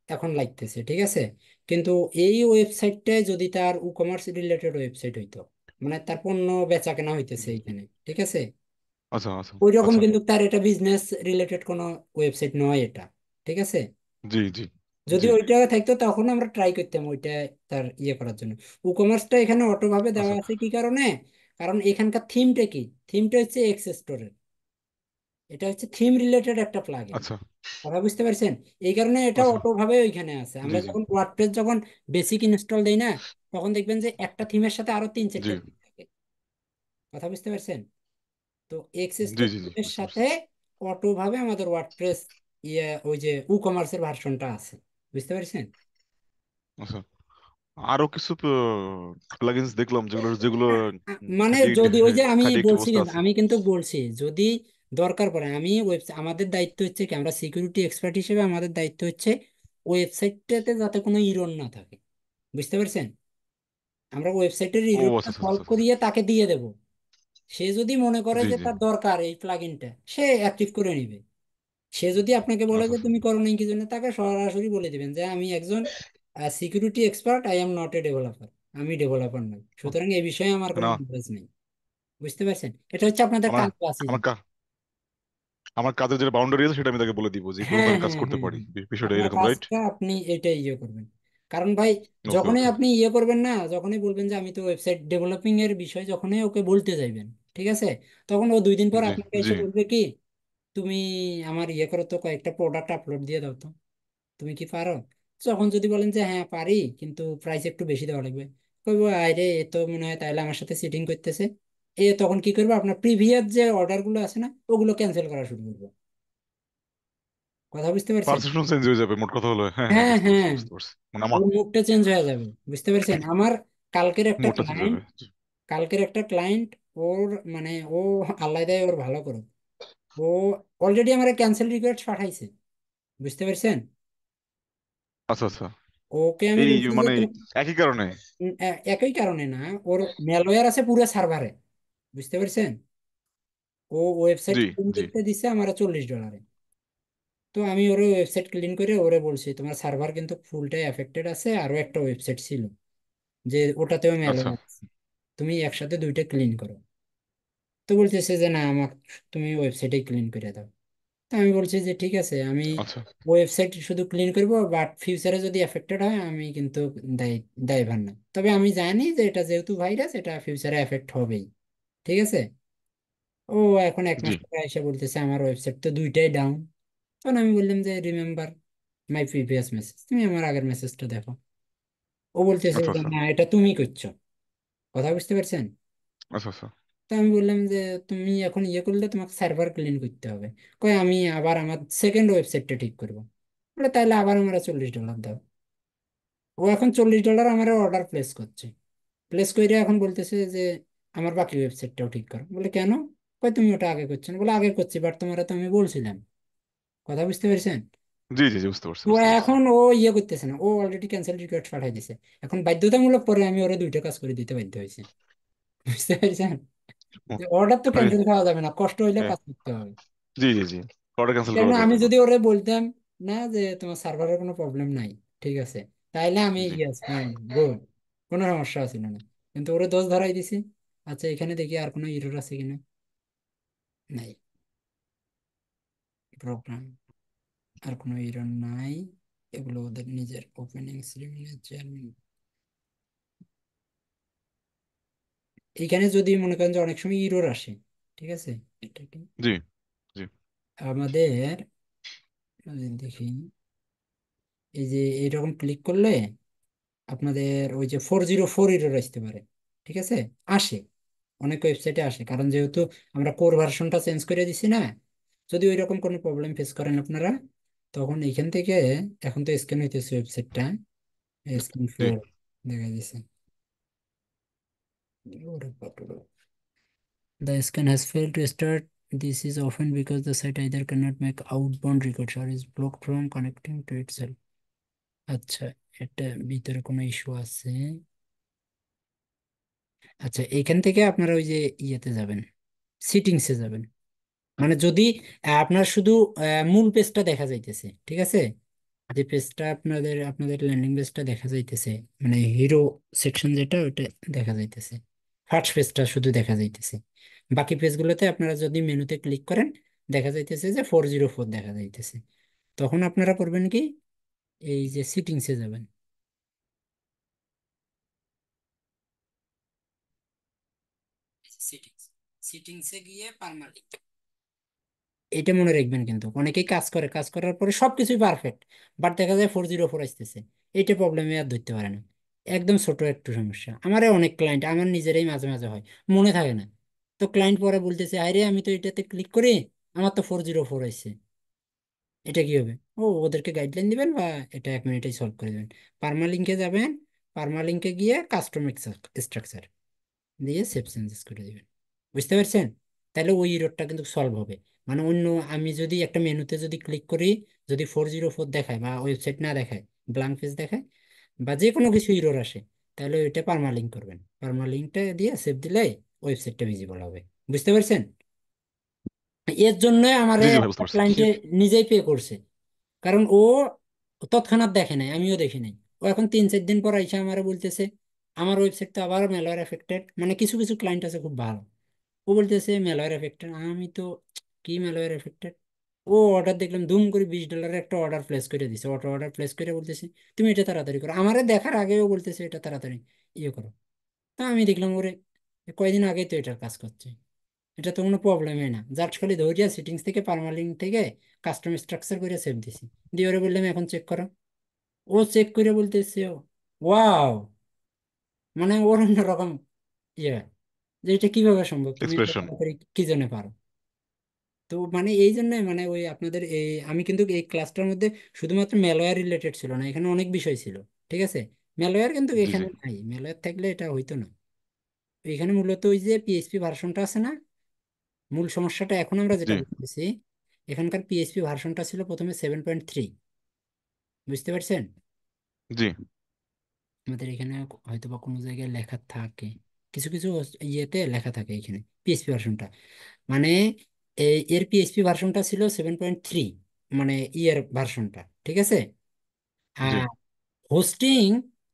এখন লাগতেছে, ঠিক আছে। কিন্তু এই ওয়েবসাইটটায় যদি তার ই কমার্স রিলেটেড ওয়েবসাইট হইতো, মানে তার পণ্য বেচা কেনা হইতেছে এখানে, ঠিক আছে, আচ্ছা। আচ্ছা। ওই রকম, আচ্ছা। কিন্তু তার এটা বিজনেস রিলেটেড কোনো ওয়েবসাইট নয় এটা, ঠিক আছে। জি জি। যদি জি। ওইটা থাকতো তখন আমরা ট্রাই করতাম ওইটা তার ইয়ে করার জন্য। ই কমার্সটা এখানে অটো ভাবে দেওয়া আচ্ছা। আছে কি কারণে? কারণ এখানকার থিমটা কি, থিমটা হচ্ছে এক্স স্টোরের, এটা হচ্ছে থিম রিলেটেড একটা প্লাগইন। আচ্ছা। কথা বুঝতে পারছেন? এই কারণে এটা আচ্ছা। অটো ভাবে ওইখানে আছে। জি আমরা জি। যখন ওয়ার্ডপ্রেস যখন বেসিক ইনস্টল দেই না, তখন দেখবেন যে একটা থিমের সাথে আরো তিন জি চারটা থিম থাকে। কথা বুঝতে পারছেন? তো এক্স জি। জি জি, স্টোরের বুঝতে সাথে পারছি। অটো ভাবে আমাদের ওয়ার্ডপ্রেস ইয়ে ওই যে ই কমার্সের ভার্সনটা আছে। বুঝতে পারছেন? আচ্ছা, আরো কিছু প্লাগইনস দেখলাম যেগুলো যেগুলো মানে যদি ওই যে আমি খাঁটি একটি বলছি, অবস্থা কিন্তু আছে। আমি কিন্তু বলছি যদি দরকার পড়ে, আমি ওয়েবসাইট, আমাদের দায়িত্ব হচ্ছে কি, আমরা সিকিউরিটি এক্সপার্ট হিসেবে আমাদের দায়িত্ব হচ্ছে ওয়েবসাইটটাতে যাতে কোনো ইরর না থাকে। বুঝতে পারছেন? আমরা ওয়েবসাইটের ও ইররটা আচ্ছা আচ্ছা সলভ আচ্ছা আচ্ছা। করিয়ে তাকে দিয়ে দেব। সে যদি মনে করে জি যে জি। তার দরকার এই প্লাগইনটা, সে অ্যাক্টিভ করে নিবে। সে যদি আপনাকে বলে আচ্ছা যে আচ্ছা। তুমি করো নাই কি জন্য, তাকে সরাসরি বলে দিবেন যে আমি একজন security expert, I am not a developer, আমি ডেভেলপার নই, সুতরাং এই বিষয়ে আমার কোনো না, নলেজ নেই। বুঝতে পারছেন? এটা হচ্ছে আপনাদের আমার কাজ আছে। আমার আমার কাজের যে বাউন্ডারি আছে সেটা আমি তাকে বলে দিব যে কিভাবে হ্যাঁ আমি কাজ হ্যাঁ করতে হ্যাঁ পারি। হ্যাঁ, বিষয়টা আপনার এরকম, রাইট? কাজটা আপনি এটাই ইয়ে করবেন। কারণ ভাই, ওকে যখনই ওকে। আপনি ইয়ে করবেন না, যখনই বলবেন যে আমি তো ওয়েবসাইট ডেভেলপিং এর বিষয়, যখনই ওকে বলতে যাইবেন, ঠিক আছে, তখন ও 2 দিন পর জি আপনাকে জি। এসে বলবে কি, তুমি আমার ইয়ে করো তো, কয়েকটা প্রোডাক্ট আপলোড দিয়ে দাও তো, তুমি কি পারো? যখন যদি বলেন যে হ্যাঁ পারি, কিন্তু প্রাইস একটু বেশি দেওয়া লাগবে, কইবো আরে এ তো মনে হয় তাহলে আমার সাথে সিটিং করতেছে। এ তখন কি করবে, আপনার প্রিভিয়াস যে অর্ডার গুলো আছে না, ওগুলো ক্যান্সেল করা শুরু করবে। কথা বুঝতে পারছেন? পারসেপশন চেঞ্জ হয়ে যাবে, মোট কথা হলো। হ্যাঁ হ্যাঁ, হ্যাঁ বুঝতে পারছি হ্যাঁ, বুঝতে পারছি, মানে আমার ওর মুডটা চেঞ্জ হয়ে যাবে। বুঝতে পারছেন? আমার কালকের একটা মুডটা চেঞ্জ ক্লায়েন্ট, হবে, জি। ওর মানে ও আল্লাহ দেয় ওর ভালো করো, ও অলরেডি আমার ক্যান্সেল রিকোয়েস্ট পাঠাইছে। বুঝতে পারছেন? আচ্ছা আচ্ছা। ওকে আমি এই বলছি যে মানে একই কারণে। একই কারণে না, ওর ম্যালওয়্যার আছে পুরো সার্ভারে। বুঝতে পারছেন? ও ওয়েবসাইট জি ক্লিন জি। করতে দিছে আমার $40। তো আমি ওর ওয়েবসাইট ক্লিন করে ওরে বলছি তোমার সার্ভার কিন্তু ফুলটাই এফেক্টেড আছে, আরো একটা ওয়েবসাইট ছিল যে ওটাতেও আচ্ছা ম্যালওয়্যার আছে, তুমি একসাথে দুইটা ক্লিন করো। তো বলতেছে যে না, আমাকে তুমি ওয়েবসাইটে ক্লিন করে দাও। তো আমি বলছি যে ঠিক আছে, আমি আচ্ছা। ওয়েবসাইট শুধু ক্লিন করবো, বাট ফিউচারে যদি এফেক্টেড হয় আমি কিন্তু দায়ী দায়ভার না। তবে আমি জানি যে এটা যেহেতু ভাইরাস, এটা ফিউচারে এফেক্ট হবেই। ঠিক আছে। ও এখন এক জি। মাস পরে এসে বলতেছে আমার ওয়েবসাইট তো দুইটাই ডাউন। তখন আমি বললাম যে রিমেম্বার মাই প্রিভিয়াস মেসেজ, তুমি আমার আগের মেসেজটা দেখো। ও বলতেছে আচ্ছা যে আচ্ছা। না, এটা তুমি করছো। কথা বুঝতে পারছেন? আচ্ছা আচ্ছা। তো আমি বললাম যে তুমি এখন ইয়ে করলে তোমাকে সার্ভার ক্লিন করতে হবে। কই আমি আবার আমার সেকেন্ড ওয়েবসাইটটা ঠিক করবো। বলে তাহলে আবার আমার $40 দাও। ও এখন $40 আমার অর্ডার প্লেস করছে। প্লেস করে এখন বলতেছে যে আমার বাকি ওয়েবসাইটটাও ঠিক করো। বলে কেন? কই তুমি ওটা আগে করছো না। বলে আগে করছি, বাট তোমার তো আমি বলছিলাম। কথা বুঝতে পেরেছেন? জি জি জি, বুঝতে পারছি তো বুঝতে পারছি। এখন ও ইয়ে করতেছে না, ও অলরেডি ক্যান্সেল রিকোয়েস্ট পাঠাই দিছে। এখন বাধ্যতামূলক পরে আমি ওরা দুইটা কাজ করে দিতে বাধ্য হয়েছি। বুঝতে পেরেছেন? ও, অর্ডার তো মানে ক্যান্সেল করা যাবে না, কষ্ট হইলে এ, কাজ করতে হবে। জি জি জি, অর্ডার ক্যান্সেল কারণ করা আমি যাবে না। যদি ওরে বলতাম না যে তোমার সার্ভারের কোনো প্রবলেম নাই, ঠিক আছে, তাইলে আমি জি। ইয়েস ফাইন গুড, কোনো সমস্যা ছিল না। কিন্তু ওরা 10 ধরাই দিছি। আচ্ছা এখানে দেখি আর কোনো ইরর আছে কিনা। নাই, প্রোগ্রাম আর কোনো ইরর নাই। এগুলো ওদের নিজের ওপেনিং সিগনেচার। এখানে যদি মনে করেন যে অনেক সময় ইরর আসে, ঠিক আছে, এটা কি জি জি আমাদের দেখি, এই যে এইরকম ক্লিক করলে আপনাদের ওই যে 404 এরর আসতে পারে, ঠিক আছে, আসে, অনেক ওয়েবসাইটে আসে, কারণ যেহেতু আমরা কোর ভার্সনটা চেঞ্জ করে দিছি না। যদি ওই রকম কোনো প্রবলেম ফেস করেন আপনারা, তখন এইখান থেকে, এখন তো স্ক্যান হইতেছে ওয়েবসাইটটা, স্ক্যান জি 4 দেখা দিছে। ওরে বাপরে। The scan has failed to start. This is often because the site either cannot make outbound records or is blocked from connecting to itself. আচ্ছা, এটা ভিতরে কোনো ইস্যু আছে। আচ্ছা, এখান থেকে আপনারা ওই যে ইয়েতে যাবেন, সিটিংসে যাবেন। মানে যদি আপনার শুধু মূল পেজটা দেখা যাইতেছে, ঠিক আছে, যে পেজটা আপনাদের আপনাদের ল্যান্ডিং পেজটা দেখা যাইতেছে, মানে হিরো সেকশন যেটা ওইটা দেখা যাইতেছে, ফার্স্ট পেজটা শুধু দেখা যাইতেছে। বাকি পেজগুলোতে আপনারা যদি মেনুতে ক্লিক করেন, দেখা যাইতেছে যে 404 দেখা যাইতেছে। তখন আপনারা করবেন কি, এই যে সিটিংসে যাবেন, সিটিংস, সিটিংসে গিয়ে পারমানেন্ট, এটা মনে রাখবেন। কিন্তু অনেকেই কাজ করে, কাজ করার পরে সবকিছুই পারফেক্ট, বাট দেখা যায় 404 আসতেছে। এইটা প্রবলেমে আর ধরতে পারে না। একদম ছোট একটু সমস্যা। আমারও অনেক ক্লায়েন্ট, আমার নিজেরাই মাঝে মাঝে হয়, মনে থাকে না। তো ক্লায়েন্ট পরে বলতেছে, আরে আমি তো এটাতে ক্লিক করি, আমার তো 404 আসছে, এটা কি হবে? ও ওদেরকে গাইডলাইন দিবেন বা এটা 1 মিনিটেই সলভ করে দেবেন। পার্মালিঙ্কে যাবেন, পার্মালিঙ্কে গিয়ে কাস্টম স্ট্রাকচার দিয়ে সেভ চেঞ্জেস করে দিবেন। বুঝতে পারছেন? তাহলে ওই ইররটা কিন্তু সলভ হবে। মানে অন্য, আমি যদি একটা মেনুতে যদি ক্লিক করি, যদি 404 দেখায় বা ওয়েবসাইট না দেখায়, ব্ল্যাঙ্ক পেজ দেখায়, বা যে কোনো কিছু ইরর আসে, তাহলে ওইটা পার্মালিঙ্ক করবেন। পার্মালিঙ্কটা দিয়ে সেভ দিলে ওয়েবসাইটটা ভিজিবল হবে। বুঝতে পারছেন? এর জন্য আমারে জি জি ভাই, বুঝতে একটা পারছি। ক্লায়েন্টে নিজেই পে করছে, কারণ ও তৎক্ষণাৎ দেখে নাই, আমিও দেখি নাই। ও এখন 3-4 দিন পর আইসা আমারে বলতেছে, আমার ওয়েবসাইট তো আবার ম্যালওয়্যার এফেক্টেড। মানে কিছু কিছু ক্লায়েন্ট আছে খুব ভালো, ও বলতেছে ম্যালওয়্যার এফেক্টেড। আমি তো, কি ম্যালওয়্যার এফেক্টেড? ও অর্ডার দেখলাম দুম করে $20 একটা অর্ডার প্লেস করে দিছে, অটো অর্ডার প্লেস করে বলতেছে তুমি এটা তাড়াতাড়ি করো। আমারে দেখার আগেও বলতেছে এটা তাড়াতাড়ি ইয়ে করো। তা আমি দেখলাম ওরে, কয়দিন আগেই তো এটার কাজ করছে, এটা তো কোনো প্রবলেমই না। জাস্ট খালি ধৈর্য সেটিংস থেকে পারমালিঙ্ক থেকে কাস্টম স্ট্রাকচার করে সেভ দিছি, দিয়ে ওরে বললাম এখন চেক করো। ও চেক করে বলতেছে ওয়াও, মানে ওর অন্যরকম ইয়ে, যে এটা কিভাবে সম্ভব, তুমি এত এক্সপ্রেশন। তাড়াতাড়ি কি জন্য পারো। তো মানে এই জন্য, মানে ওই আপনাদের এই, আমি কিন্তু এই ক্লাসটার মধ্যে শুধুমাত্র ম্যালওয়্যার রিলেটেড ছিল না, এখানে অনেক বিষয় ছিল, ঠিক আছে। ম্যালওয়্যার কিন্তু জি জি এখানে নাই, ম্যালওয়্যার থাকলে এটা হইতো না। এখানে মূলত ওই যে পিএইচপি ভার্সনটা আছে না, মূল সমস্যাটা এখন আমরা জি যেটা বলতেছি, এখানকার পিএইচপি ভার্সনটা ছিল প্রথমে 7.3। বুঝতে পারছেন? জি আমাদের এখানে হয়তো বা কোনো জায়গায় লেখা থাকে, কিছু কিছু ইয়েতে লেখা থাকে এখানে পিএইচপি ভার্সনটা, মানে এর পিএইচপি ভার্সনটা ছিল 7.3, মানে ইয়ের ভার্সনটা, ঠিক আছে। জি আর হোস্টিং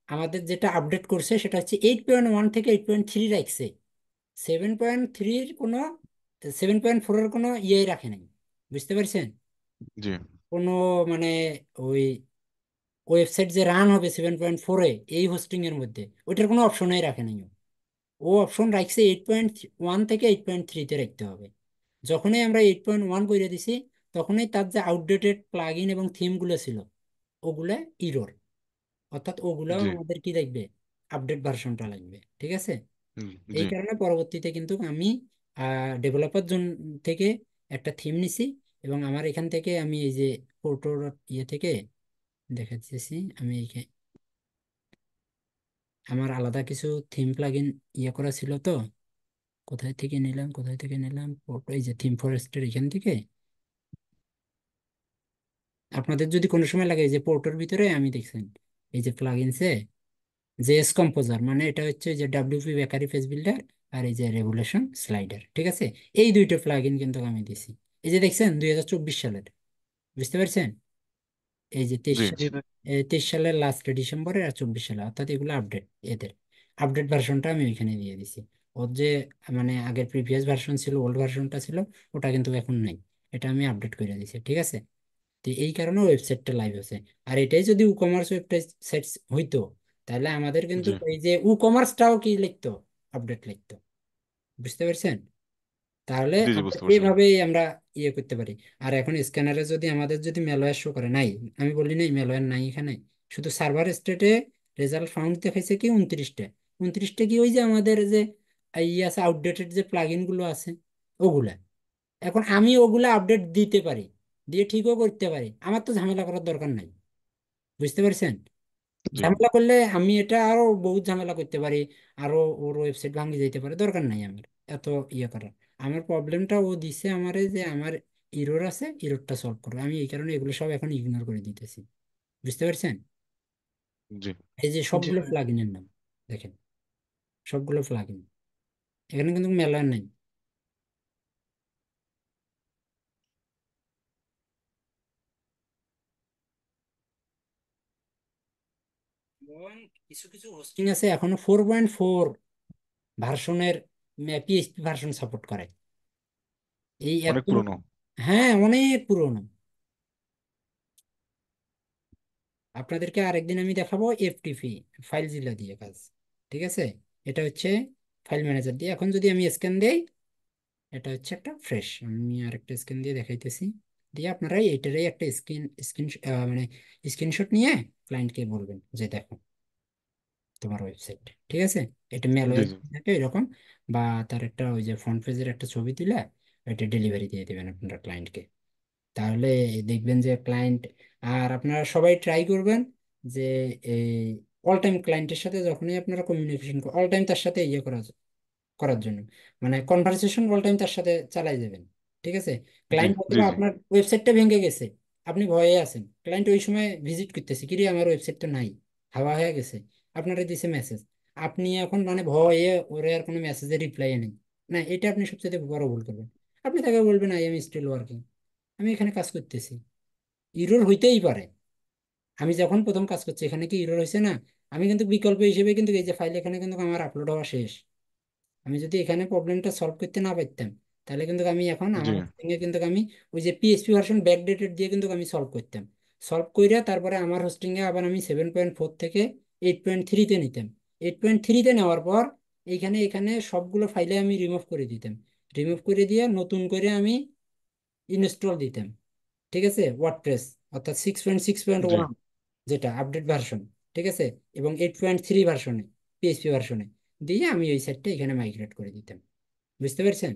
আমাদের যেটা আপডেট করছে সেটা হচ্ছে 8.1 থেকে 8.3 রাখছে। 7.3-র কোনো, 7.4-এর কোনো ইয়ে রাখে নাই। বুঝতে পারছেন? জি কোনো মানে ওই ওয়েবসাইট যে রান হবে 7.4-এ এই হোস্টিং এর মধ্যে, ওইটার কোনো অপশনই রাখে নাই ও। ও অপশন রাখছে 8.1 থেকে 8.3-তে রাখতে হবে। যখনই আমরা 8.1 করে দিছি, তখনই তার যে আউটডেটেড প্লাগ ইন এবং থিম গুলো ছিল, ওগুলা ইরর, অর্থাৎ ওগুলাও জি আমাদের কি লাগবে, আপডেট ভার্সনটা লাগবে, ঠিক আছে। এই জি কারণে পরবর্তীতে কিন্তু আমি ডেভেলপার জোন থেকে একটা থিম নিছি, এবং আমার এখান থেকে আমি এই যে পোর্টো ইয়ে থেকে দেখাচ্ছি, আমি আমার আলাদা কিছু থিম প্লাগইন ইয়ে করা ছিল তো, কোথায় থেকে নিলাম, কোথায় থেকে নিলাম, পোর্টো, এই যে থিম ফরেস্টের এখান থেকে। আপনাদের যদি কোনো সময় লাগে, এই যে পোর্টোর ভিতরে আমি দেখছেন এই যে প্লাগইনসে জেএস কম্পোজার, মানে এটা হচ্ছে যে ডাব্লিউপি বেকারি পেজ বিল্ডার, আর এই যে রেগুলেশন স্লাইডার, ঠিক আছে। এই দুইটা প্লাগইন কিন্তু আমি দিছি, এই যে দেখছেন 2024 সালের। বুঝতে পারছেন? এই যে তেইশ জি সাল, জি ভাই। 23 সালের লাস্ট ডিসেম্বরে আর 24 সালে, অর্থাৎ এগুলো আপডেট এদের। আপডেট ভার্সনটা আমি ওইখানে দিয়ে দিছি। ওর যে মানে আগের প্রিভিয়াস ভার্সন ছিল, ওল্ড ভার্সনটা ছিল, ওটা কিন্তু এখন নাই। এটা আমি আপডেট করে দিছি, ঠিক আছে। তো এই কারণে ওয়েবসাইটটা লাইভ হয়েছে। আর এটাই যদি ই কমার্স ওয়েবসাইট হইতো, তাহলে আমাদের কিন্তু জি এই যে ই কমার্সটাও কি লিখতো, আপডেট লিখতো। বুঝতে পারছেন? তাহলে জি জি আমরা বুঝতে পারছি ভাই। এইভাবেই আমরা ইয়ে করতে পারি। আর এখন স্ক্যানারে যদি আমাদের যদি ম্যালওয়্যার শো করে নাই, আমি বলি নাই ম্যালওয়্যার নাই এখানে, শুধু সার্ভার স্টেটে রেজাল্ট ফাউন্ড দেখাইছে কি 29টা। 29টা কি ওই যে আমাদের যে ইয়ে আছে, আউটডেটেড যে প্লাগইন গুলো আছে ওগুলা। এখন আমি ওগুলা আপডেট দিতে পারি, দিয়ে ঠিকও করতে পারি, আমার তো ঝামেলা করার দরকার নাই। বুঝতে পারছেন? জি ঝামেলা করলে আমি এটা আরো বহুত ঝামেলা করতে পারি, আরো ওর ওয়েবসাইট ভাঙে যেতে পারে, দরকার নাই আমার এত ইয়ে করার। আমার প্রবলেমটা ও দিছে আমারে যে আমার ইরোর আছে, ইরোরটা সলভ করো, আমি এই কারণে এগুলো সব এখন ইগনোর করে দিতেছি। বুঝতে পারছেন? জি এই যে জি সবগুলো ভাই। প্লাগইনের নাম দেখেন, সবগুলো প্লাগইন, এখানে কিন্তু মেলা নাই। এবং কিছু কিছু হোস্টিং আছে এখনো 4.4 ভার্সনের পিএইচপি ভার্সন সাপোর্ট করে। এই অনেক এত, পুরনো। হ্যাঁ অনেক পুরনো। আপনাদেরকে আরেকদিন আমি দেখাবো এফটিপি, ফাইল জিলা দিয়ে কাজ, ঠিক আছে। এটা হচ্ছে ফাইল ম্যানেজার দিয়ে। এখন যদি আমি স্ক্যান দেই, এটা হচ্ছে একটা ফ্রেশ, আমি আরেকটা স্ক্যান দিয়ে দেখাইতেছি। দিয়ে আপনারা এইটারই একটা স্ক্রিন মানে স্ক্রিনশট নিয়ে ক্লায়েন্টকে বলবেন যে দেখো তোমার ওয়েবসাইট, ঠিক আছে। এটা মেল জি হয়ে জি থাকে এরকম, বা তার একটা ওই যে ফ্রন্ট পেজের একটা ছবি তুলে এটা ডেলিভারি দিয়ে দেবেন আপনারা ক্লায়েন্টকে। তাহলে দেখবেন যে ক্লায়েন্ট, আর আপনারা সবাই ট্রাই করবেন যে এই অল টাইম ক্লায়েন্টের সাথে যখনই আপনারা কমিউনিকেশন, অল টাইম তার সাথে ইয়ে করার জন্য, মানে কনভারসেশন অল টাইম তার সাথে চালাই যাবেন, ঠিক আছে। জি ক্লায়েন্ট হয়তো জি বা জি আপনার ওয়েবসাইটটা ভেঙে গেছে, আপনি ভয়ে আছেন, ক্লায়েন্ট ওই সময় ভিজিট করতেছে, কিরে আমার ওয়েবসাইট তো নাই, হাওয়া হয়ে গেছে, আপনারা দিছে মেসেজ, আপনি এখন মানে ভয়ে ওরে আর কোনো মেসেজের রিপ্লাই নেই, না এটা আপনি সবচেয়ে বড় ভুল করবেন। আপনি তাকে বলবেন আই এম স্টিল ওয়ার্কিং, আমি এখানে কাজ করতেছি, ইরোর হইতেই পারে। আমি যখন প্রথম কাজ করছি এখানে কি ইরোর হয়েছে না, আমি কিন্তু বিকল্প হিসেবে কিন্তু এই যে ফাইল এখানে কিন্তু আমার আপলোড হওয়া শেষ। আমি যদি এখানে প্রবলেমটা সলভ করতে না পারতাম, তাহলে কিন্তু আমি এখন জি আমার হোস্টিং এ কিন্তু আমি ওই যে পিএইচপি ভার্সন ব্যাকডেটেড দিয়ে কিন্তু আমি সলভ করতাম। সলভ কইরা তারপরে আমার হোস্টিং এ আবার আমি 7.4 থেকে 8.3-তে নিতাম। 8.3-তে নেওয়ার পর এইখানে এখানে সবগুলো ফাইলে আমি রিমুভ করে দিতাম। রিমুভ করে দিয়ে নতুন করে আমি ইনস্টল দিতাম, ঠিক আছে, ওয়ার্ডপ্রেস, অর্থাৎ 6.6 জি যেটা আপডেট ভার্সন, ঠিক আছে, এবং 8.3 ভার্সনে, পিএইচপি ভার্সনে দিয়ে আমি ওই সেটটা এখানে মাইগ্রেট করে দিতাম। বুঝতে পেরেছেন?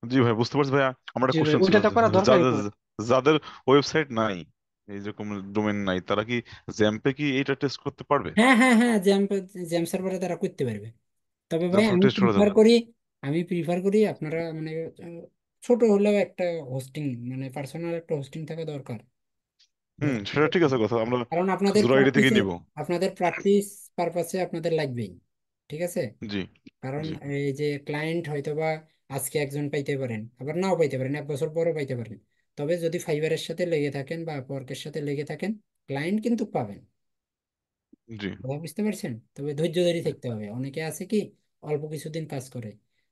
জি ভাই বুঝতে পারছি ভাইয়া। আমার একটা জি ভাই, কোশ্চেন ছিল ওইটা তো যে করা দরকারই যাদের পড়ে। যাদের ওয়েবসাইট নাই, এই যেরকম ডোমেন নাই, তারা কি জ্যাম্পে কি এটা টেস্ট করতে পারবে? হ্যাঁ হ্যাঁ হ্যাঁ, জ্যাম, জ্যাম সার্ভারে তারা করতে পারবে। তবে ভাই জ্যাম্প আমি টেস্ট করা প্রিফার যাবে? করি, আমি প্রিফার করি আপনারা মানে ছোট হলেও একটা হোস্টিং, মানে পার্সোনাল একটা হোস্টিং থাকা দরকার। হুম, সেটা ঠিক আছে কথা, আমরা কারণ আপনাদের খুচরা আইডি থেকে প্র্যাকটিসে, নিব। আপনাদের প্র্যাকটিস পারপাসে আপনাদের লাগবেই, ঠিক আছে। জি কারণ জি এই যে ক্লায়েন্ট হয়তোবা আজকে একজন পাইতে পারেন, আবার নাও পাইতে পারেন, 1 বছর পরও পাইতে পারেন। তবে যদি ফাইবারের সাথে লেগে থাকেন বা আপওয়ার্কের সাথে লেগে থাকেন, ক্লায়েন্ট কিন্তু পাবেন। জি কথা বুঝতে পারছেন? তবে ধৈর্য ধরে জি থাকতে হবে। অনেকে আছে কি অল্প কিছুদিন কাজ করে,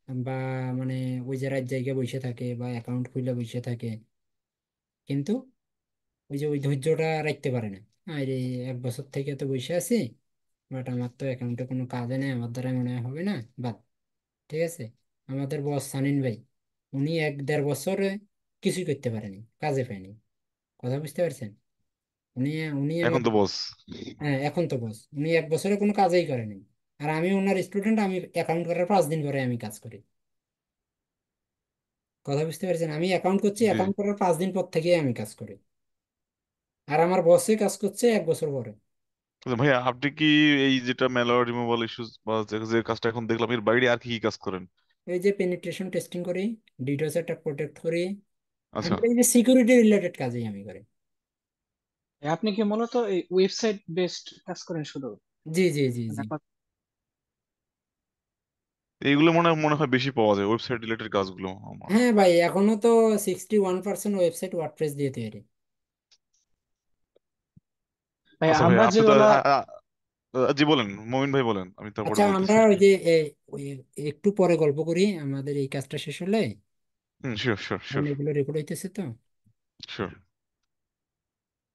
বা মানে ওই যে রাত জায়গায় বসে থাকে বা অ্যাকাউন্ট খুলে বসে থাকে, কিন্তু ওই যে ওই ধৈর্যটা রাখতে পারে না। আরে 1 বছর থেকে তো বসে আছি, বাট আমার তো অ্যাকাউন্টে কোনো কাজে নেই, আমার দ্বারা মনে হয় হবে না, বাদ, ঠিক আছে। আমাদের বস সানিন ভাই, উনি 1-1.5 বছরে কিছুই করতে পারেনি, কাজে পায়নি। কথা বুঝতে পারছেন? উনি উনি এখন আমার, তো বস। হ্যাঁ এখন তো বস, উনি 1 বছরে কোনো কাজই করেনি। আর আমি ওনার স্টুডেন্ট, আমি অ্যাকাউন্ট করার 5 দিন পরে আমি কাজ করি। কথা বুঝতে পারছেন? আমি অ্যাকাউন্ট করছি, জি জি। অ্যাকাউন্ট করার 5 দিন পর থেকেই আমি কাজ করি। আর আমার বসে কাজ করছে 1 বছর পরে। আচ্ছা ভাইয়া, আপনি কি এই যেটা ম্যালওয়্যার রিমুভাল ইস্যুস বা যে কাজটা এখন দেখলাম, এর বাইরে আর কি কি কাজ করেন? এই যে পেনিট্রেশন টেস্টিং করি, ডিডোস অ্যাটাক প্রোটেক্ট করি, আচ্ছা। আমি এই যে সিকিউরিটি রিলেটেড কাজই আমি করি। আপনি কি মূলত এই ওয়েবসাইট বেসড কাজ করেন শুধু? জি জি জি মানে জি। আপনার, এইগুলো মনে হয় বেশি পাওয়া যায়, ওয়েবসাইট রিলেটেড কাজগুলো আমার। হ্যাঁ ভাই, এখনো তো 61% ওয়েবসাইট ওয়ার্ডপ্রেস দিয়ে তৈরি। ভাই আচ্ছা ভাইয়া, আমরা আপনি তো যেগুলা, জি বলেন, মমিন ভাই বলেন, আমি তারপরে আচ্ছা, আমরা বলতেছি আর ওই কি। যে ওই একটু পরে গল্প করি আমাদের এই কাজটা শেষ হলে। হুম, শিওর শিওর কারণ শিওর এগুলো রেকর্ড হইতেছে তো। শিওর।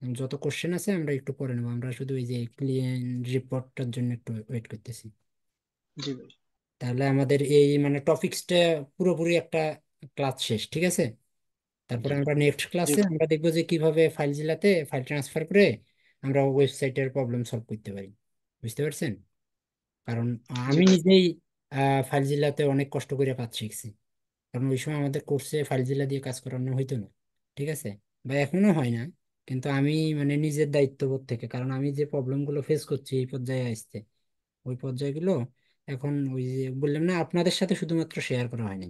যত কোশ্চেন আছে আমরা একটু পরে নেবো, আমরা শুধু ওই যে ক্লিয়েন্ট রিপোর্টটার জন্য একটু ওয়েট করতেছি। জি ভাই। তাহলে আমাদের এই মানে টপিক্সটা পুরোপুরি একটা ক্লাস শেষ, ঠিক আছে। তারপরে জি আমরা নেক্সট জি ক্লাসে ভাই। আমরা দেখবো যে কিভাবে ফাইল জেলাতে ফাইল ট্রান্সফার করে আমরা ওয়েবসাইটের প্রবলেম সলভ করতে পারি। বুঝতে পারছেন? কারণ জি আমি ভাই। নিজেই ফাইল জেলাতে অনেক কষ্ট করে কাজ শিখছি। কারণ ওই সময় আমাদের কোর্সে ফাইল জেলা দিয়ে কাজ করানো হইতো না, ঠিক আছে, বা এখনো হয় না। কিন্তু আমি মানে নিজের দায়িত্ববোধ থেকে, কারণ আমি যে প্রবলেমগুলো ফেস করছি এই পর্যায়ে আসতে, ওই পর্যায়গুলো এখন ওই যে বললাম না আপনাদের সাথে শুধুমাত্র শেয়ার করা হয়নি,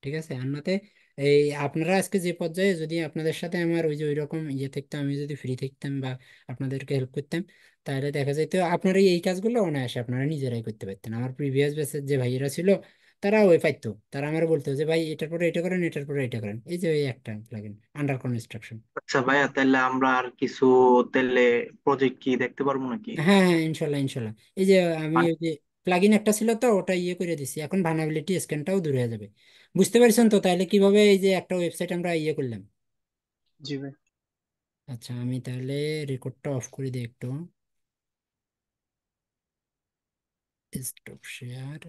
ঠিক আছে। আন্নাতে এই আপনারা আজকে যে পর্যায়ে, যদি আপনাদের সাথে আমার ওই যে ওই রকম ইয়ে থাকতাম, আমি যদি ফ্রি থাকতাম বা আপনাদেরকে হেল্প করতাম, তাহলে দেখা যেত আপনারা এই কাজগুলো অনায়াসে আপনারা নিজেরাই করতে পারতেন। আমার প্রিভিয়াস ব্যাচের যে ভাইয়েরা ছিল তারা ওই পাইতো, তারা আমার বলতো যে ভাই এটার পরে এটা করেন, এটার পরে এটা করেন, এই যে ওই একটা প্লাগইন আন্ডার কনস্ট্রাকশন। আচ্ছা ভাইয়া, তাহলে আমরা আর কিছু তাহলে প্রজেক্ট কি দেখতে পারবো নাকি? হ্যাঁ হ্যাঁ, ইনশাল্লাহ ইনশাল্লাহ। এই যে আমি মানে ওই যে প্লাগইন একটা ছিল তো ওটা ইয়ে করে দিছি, এখন ভার্নাবিলিটি স্ক্যানটাও দূর হয়ে যাবে। বুঝতে পারছেন তো তাহলে কিভাবে এই যে একটা ওয়েবসাইট আমরা ইয়ে করলাম। জি ভাই। আচ্ছা, আমি তাহলে রেকর্ডটা অফ করে দিই একটু। Stop share.